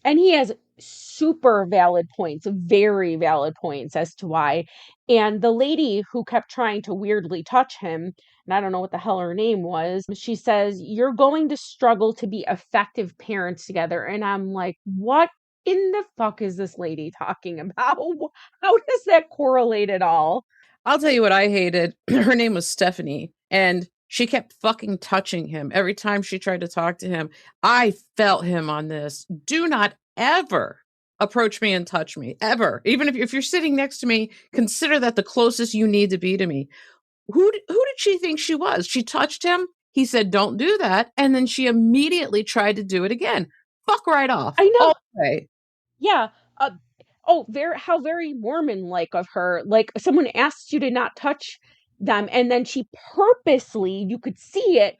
And he has super valid points, very valid points as to why. And the lady who kept trying to weirdly touch him, and I don't know what the hell her name was, she says, you're going to struggle to be effective parents together. And I'm like, what in the fuck is this lady talking about? How does that correlate at all? I'll tell you what I hated. Her name was Stephanie, and she kept fucking touching him every time she tried to talk to him. I felt him on this. Do not ever approach me and touch me, ever. Even if you're sitting next to me, consider that the closest you need to be to me. Who did she think she was? She touched him. He said, "Don't do that," and then she immediately tried to do it again. Fuck right off. I know. All the way. Yeah. Oh, how very Mormon like of her. Like someone asks you to not touch them, and then she purposely, you could see it,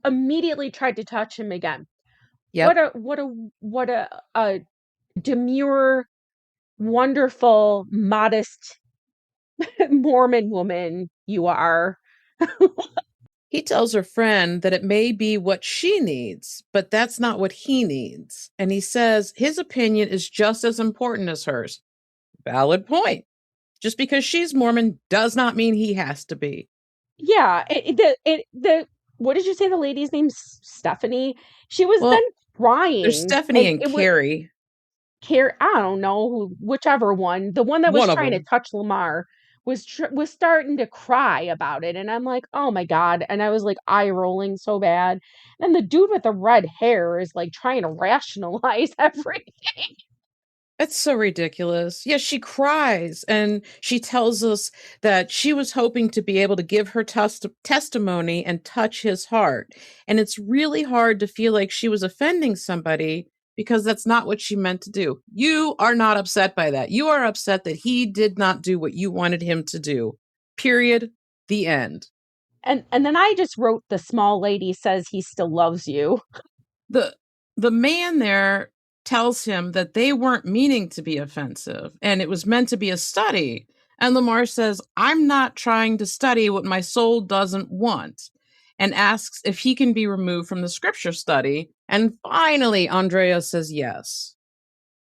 immediately tried to touch him again. What Yep. a a demure, wonderful, modest Mormon woman you are. He tells her friend that it may be what she needs, but that's not what he needs. And he says his opinion is just as important as hers. Valid point. Just because she's Mormon does not mean he has to be. Yeah, the what did you say the lady's name? Stephanie. She was then Well, there's crying, Stephanie and and it was Carrie, care. I don't know whichever one. The one that was one of trying to them. touch Lamar was starting to cry about it, and I'm like, oh my god! And I was like eye rolling so bad. And the dude with the red hair is like trying to rationalize everything. It's so ridiculous. Yes, she cries and she tells us that she was hoping to be able to give her testimony and touch his heart. And it's really hard to feel like she was offending somebody because that's not what she meant to do. You are not upset by that. You are upset that he did not do what you wanted him to do. Period. The end. And then I just wrote the small lady says he still loves you. the the man there tells him that they weren't meaning to be offensive and it was meant to be a study, and Lamar says, I'm not trying to study what my soul doesn't want, and asks if he can be removed from the scripture study, and finally Andrea says yes.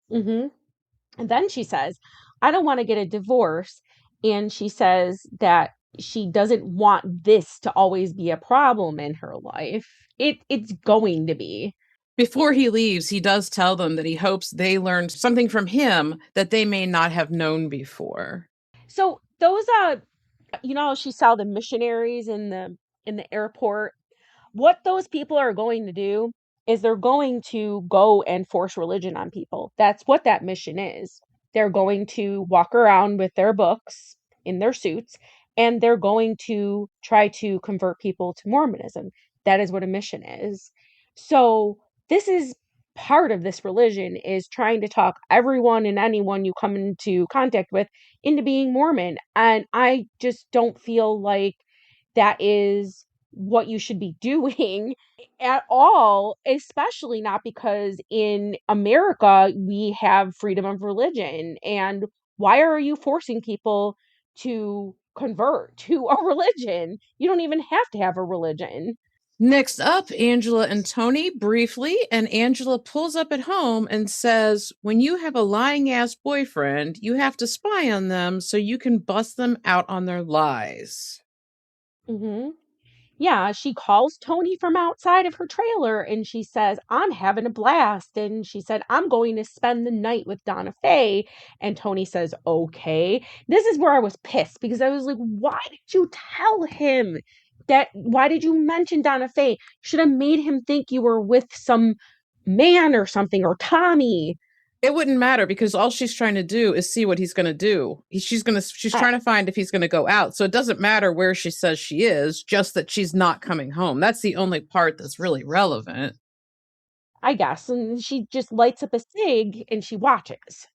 Hmm. And then she says, I don't want to get a divorce. And she says that she doesn't want this to always be a problem in her life. It's going to be. Before he leaves, he does tell them that he hopes they learned something from him that they may not have known before. So those she saw the missionaries in the airport. What those people are going to do is they're going to go and force religion on people. That's what that mission is. They're going to walk around with their books in their suits, and they're going to try to convert people to Mormonism. That is what a mission is. So this is part of this religion, is trying to talk everyone and anyone you come into contact with into being Mormon. And I just don't feel like that is what you should be doing at all, especially not because in America we have freedom of religion. And why are you forcing people to convert to a religion? You don't even have to have a religion. Next up, Angela and Tony briefly, and Angela pulls up at home and says, when you have a lying ass boyfriend, you have to spy on them so you can bust them out on their lies. hmm Yeah, she calls Tony from outside of her trailer and she says, I'm having a blast. And she said, I'm going to spend the night with Donna Faye. And Tony says, okay. This is where I was pissed because I was like, why did you tell him that? Why did you mention Donna Faye? Should have made him think you were with some man or something, or Tommy. It wouldn't matter because all she's trying to do is see what he's going to do. She's I, trying to find if he's going to go out. So it doesn't matter where she says she is, just that she's not coming home. That's the only part that's really relevant. I guess. And she just lights up a cig and she watches.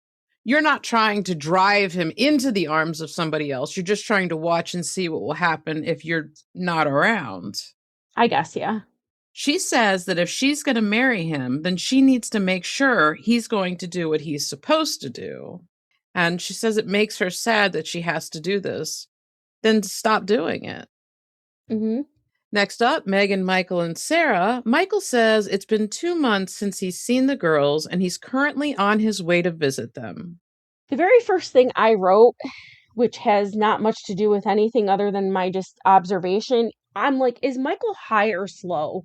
You're not trying to drive him into the arms of somebody else. You're just trying to watch and see what will happen if you're not around. I guess, yeah. She says that if she's going to marry him, then she needs to make sure he's going to do what he's supposed to do. And she says it makes her sad that she has to do this. Then stop doing it. hmm Next up, Megan, Michael, and Sarah. Michael says it's been 2 months since he's seen the girls and he's currently on his way to visit them. The very first thing I wrote, which has not much to do with anything other than my just observation, I'm like, is Michael high or slow?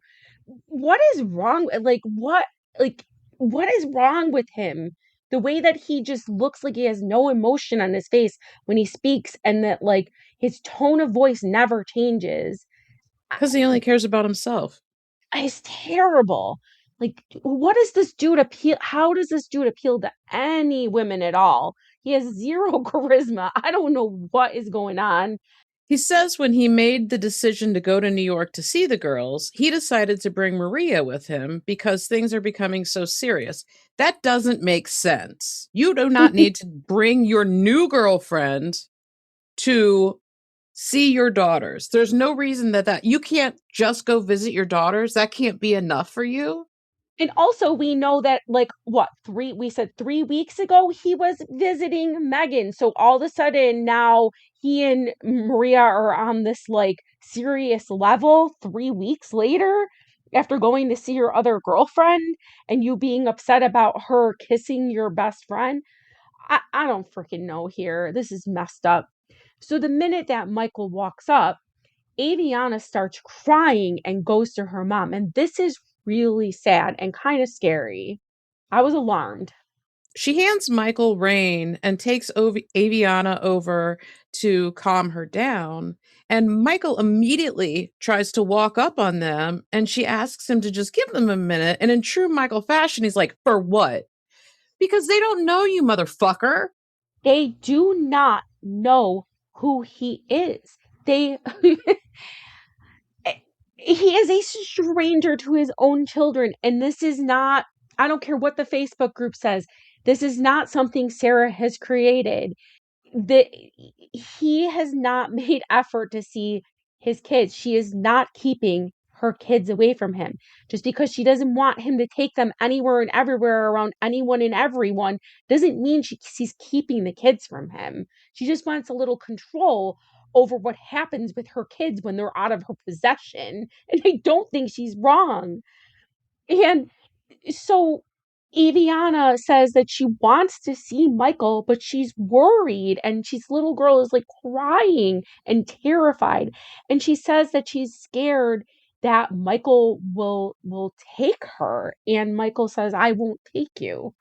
What is wrong? Like, what is wrong with him? The way that he just looks like he has no emotion on his face when he speaks, and that, like, his tone of voice never changes. Because he only cares about himself. It's terrible. Like, what does this dude appeal? How does this dude appeal to any women at all? He has zero charisma. I don't know what is going on. He says when he made the decision to go to New York to see the girls, he decided to bring Maria with him because things are becoming so serious. That doesn't make sense. You do not need to bring your new girlfriend to see your daughters. There's no reason that you can't just go visit your daughters. That can't be enough for you. And also, we know that, like, what, we said 3 weeks ago, he was visiting Megan. So all of a sudden now he and Maria are on this, like, serious level 3 weeks later after going to see your other girlfriend and you being upset about her kissing your best friend. I don't freaking know here. This is messed up. So the minute that Michael walks up, Aviana starts crying and goes to her mom. And this is really sad and kind of scary. I was alarmed. She hands Michael Rain and takes Aviana over to calm her down. And Michael immediately tries to walk up on them and she asks him to just give them a minute. And in true Michael fashion, he's like, for what? Because they don't know you, motherfucker. They do not know who he is. They he is a stranger to his own children, and this is not, I don't care what the Facebook group says, this is not something Sarah has created. The He has not made effort to see his kids. She is not keeping her kids away from him. Just because she doesn't want him to take them anywhere and everywhere around anyone and everyone doesn't mean she's keeping the kids from him. She just wants a little control over what happens with her kids when they're out of her possession. And I don't think she's wrong. And so Aviana says that she wants to see Michael, but she's worried, and she's little girl is like crying and terrified. And she says that she's scared that Michael will take her, and Michael says, I won't take you.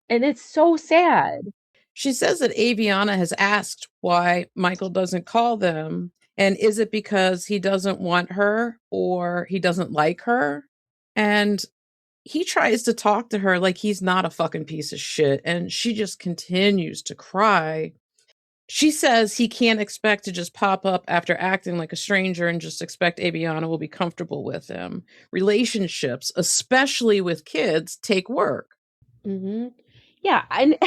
And it's so sad. She says that Aviana has asked why Michael doesn't call them. And is it because he doesn't want her or he doesn't like her? And he tries to talk to her like he's not a fucking piece of shit. And she just continues to cry. She says he can't expect to just pop up after acting like a stranger and just expect Aviana will be comfortable with him. Relationships, especially with kids, take work. Hmm. Yeah, and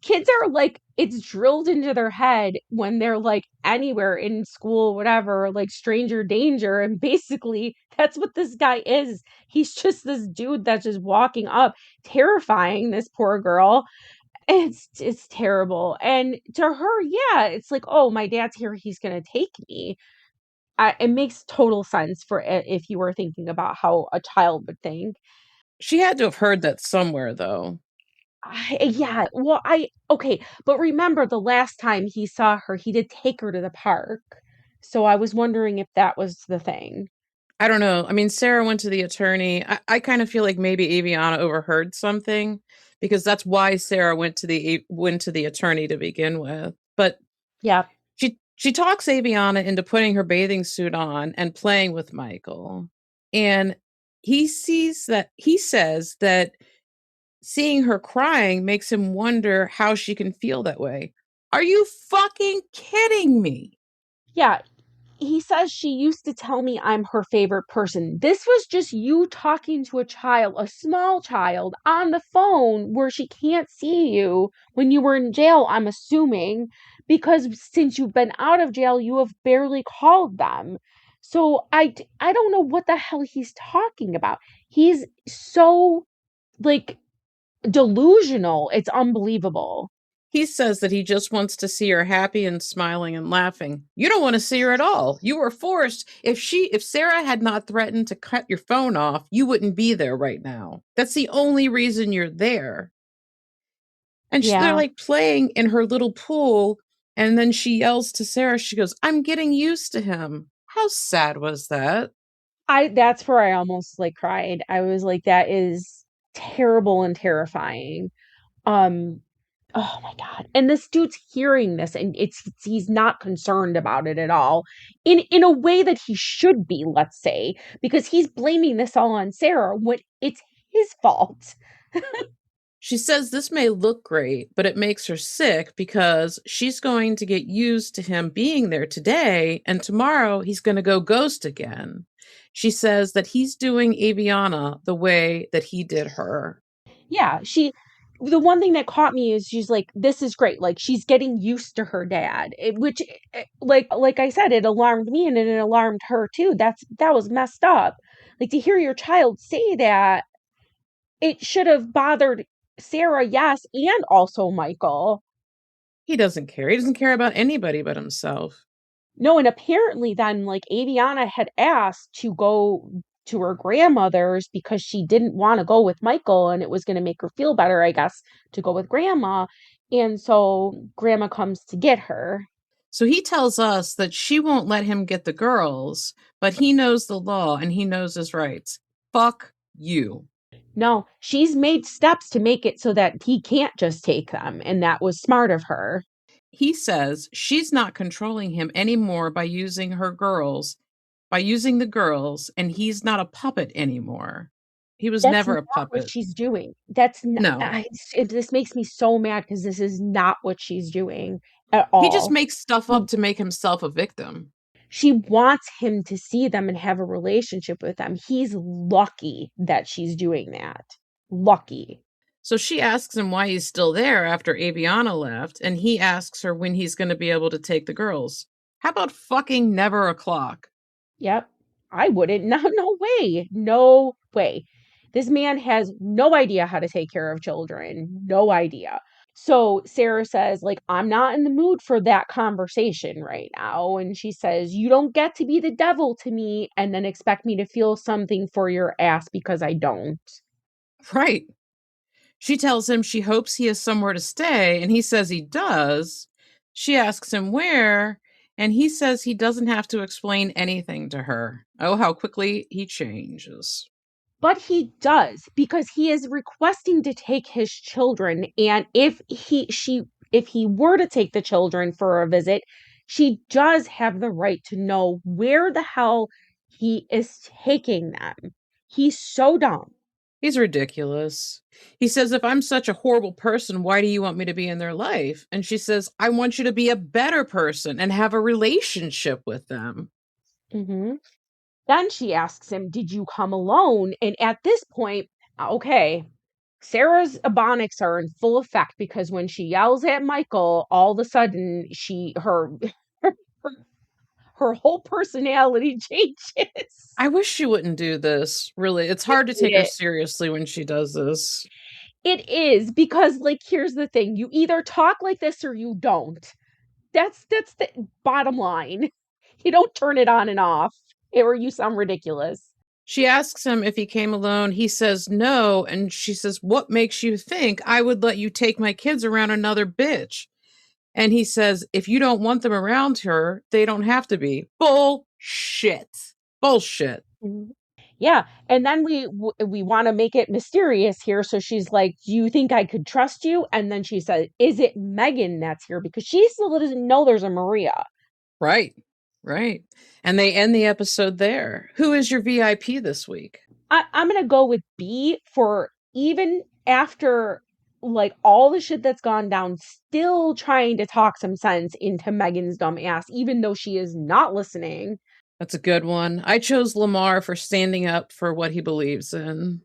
kids are like, it's drilled into their head when they're like anywhere in school, whatever, like stranger danger. And basically, that's what this guy is. He's just this dude that's just walking up, terrifying this poor girl. It's terrible. And to her, yeah, it's like, oh, my dad's here. He's gonna take me. It makes total sense for if you were thinking about how a child would think. She had to have heard that somewhere, though. Yeah, well, okay, but remember the last time he saw her, he did take her to the park. So I was wondering if that was the thing. I don't know. I mean, Sarah went to the attorney. I kind of feel like maybe Aviana overheard something because that's why Sarah went to the attorney to begin with. But Yeah. she talks Aviana into putting her bathing suit on and playing with Michael. And he says that seeing her crying makes him wonder how she can feel that way. Are you fucking kidding me? Yeah, he says she used to tell me I'm her favorite person. This was just you talking to a child, a small child, on the phone where she can't see you when you were in jail, I'm assuming, because since you've been out of jail, you have barely called them. So I don't know what the hell he's talking about. He's so like delusional. It's unbelievable. He says that he just wants to see her happy and smiling and laughing. You don't want to see her at all. You were forced. If Sarah had not threatened to cut your phone off, you wouldn't be there right now. That's the only reason you're there. And they're Yeah. like playing in her little pool. And then she yells to Sarah, she goes, I'm getting used to him. How sad was that? I That's where I almost like cried. I was like, that is terrible and terrifying. Um, oh my God. And this dude's hearing this and he's not concerned about it at all. In a way that he should be, let's say, because he's blaming this all on Sarah when it's his fault. She says this may look great, but it makes her sick because she's going to get used to him being there today, and tomorrow he's going to go ghost again. She says that he's doing Aviana the way that he did her. Yeah, the one thing that caught me is she's like, this is great. Like she's getting used to her dad, which like I said, it alarmed me and it alarmed her too. That was messed up. Like to hear your child say that, it should have bothered Sarah, yes, and also Michael. He doesn't care. He doesn't care about anybody but himself. No, and apparently then like Aviana had asked to go to her grandmother's because she didn't want to go with Michael and it was going to make her feel better, I guess, to go with grandma. And so grandma comes to get her. So he tells us that she won't let him get the girls, but he knows the law and he knows his rights. Fuck you. No, she's made steps to make it so that he can't just take them, and that was smart of her. He says she's not controlling him anymore by using the girls, and he's not a puppet anymore. He was That's never not a what puppet. she's doing. That's not, No. this makes me so mad because this is not what she's doing at He just all. makes stuff She, up to make himself a victim. she wants him to see them and have a relationship with them. He's lucky that she's doing that. Lucky. So she asks him why he's still there after Aviana left, and he asks her when he's going to be able to take the girls. How about fucking never a clock? Yep. I wouldn't. No, no way. No way. This man has no idea how to take care of children. No idea. So Sarah says, like, I'm not in the mood for that conversation right now. And she says, you don't get to be the devil to me and then expect me to feel something for your ass because I don't. Right. She tells him she hopes he has somewhere to stay, and he says he does. She asks him where, And he says he doesn't have to explain anything to her. Oh, how quickly he changes. But he does, because he is requesting to take his children, and if he were to take the children for a visit, she does have the right to know where the hell he is taking them. He's so dumb. He's ridiculous. He says, if I'm such a horrible person, why do you want me to be in their life? And she says, I want you to be a better person and have a relationship with them. hmm Then she asks him, "Did you come alone?" And at this point, okay, Sarah's ebonics are in full effect, because when she yells at Michael, all of a sudden her her whole personality changes. I wish she wouldn't do this. Really, it's hard to take her seriously when she does this. It is, because, like, here's the thing: you either talk like this or you don't. That's the bottom line. You don't turn it on and off, or you sound ridiculous. She asks him if he came alone. He says no. And she says, what makes you think I would let you take my kids around another bitch? And he says, if you don't want them around her, they don't have to be. Bullshit. Bullshit. Yeah, and then we want to make it mysterious here. So she's like, "Do you think I could trust you?" And then she said, "Is it Megan that's here?" Because she still doesn't know there's a Maria. Right. Right. And they end the episode there. Who is your VIP this week? I'm gonna go with B, for even after, like, all the shit that's gone down, still trying to talk some sense into Megan's dumb ass, even though she is not listening. That's a good one. I chose Lamar for standing up for what he believes in.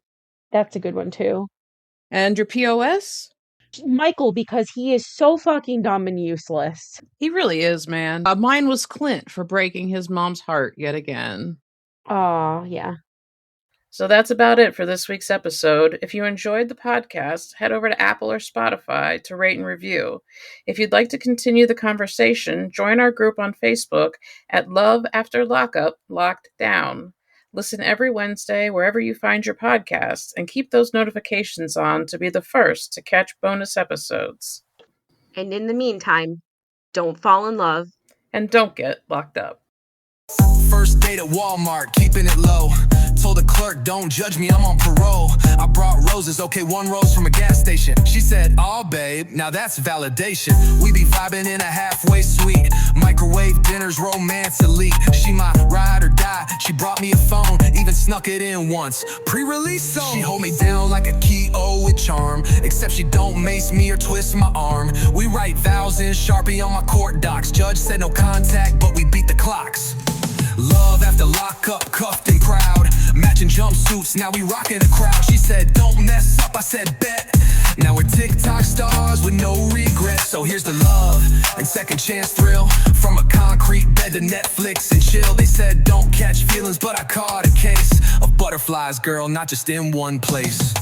That's a good one too. And your POS? Michael, because he is so fucking dumb and useless. He really is, man. Mine was Clint for breaking his mom's heart yet again. Oh, yeah. So that's about it for this week's episode. If you enjoyed the podcast, head over to Apple or Spotify to rate and review. If you'd like to continue the conversation, join our group on Facebook at Love After Lockup, Locked Down. Listen every Wednesday wherever you find your podcasts, and keep those notifications on to be the first to catch bonus episodes. And in the meantime, don't fall in love. And don't get locked up. First date at Walmart, keeping it low. Told the clerk, don't judge me, I'm on parole. I brought roses, okay, one rose from a gas station. She said, "Aw, babe, now that's validation." We be vibing in a halfway suite. Microwave dinners, romance elite. She my ride or die, she brought me a phone. Even snuck it in once, pre-release song. She hold me down like a key-o with charm. Except she don't mace me or twist my arm. We write vows in Sharpie on my court docs. Judge said no contact, but we beat the clocks. Love after lockup, cuffed and proud. Matching jumpsuits, now we rockin' the crowd. She said, "Don't mess up," I said, "Bet." Now we're TikTok stars with no regrets. So here's the love and second chance thrill. From a concrete bed to Netflix and chill. They said, "Don't catch feelings," but I caught a case of butterflies, girl, not just in one place.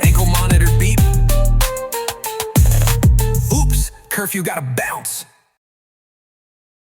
Ankle monitor beep. Oops, curfew gotta bounce.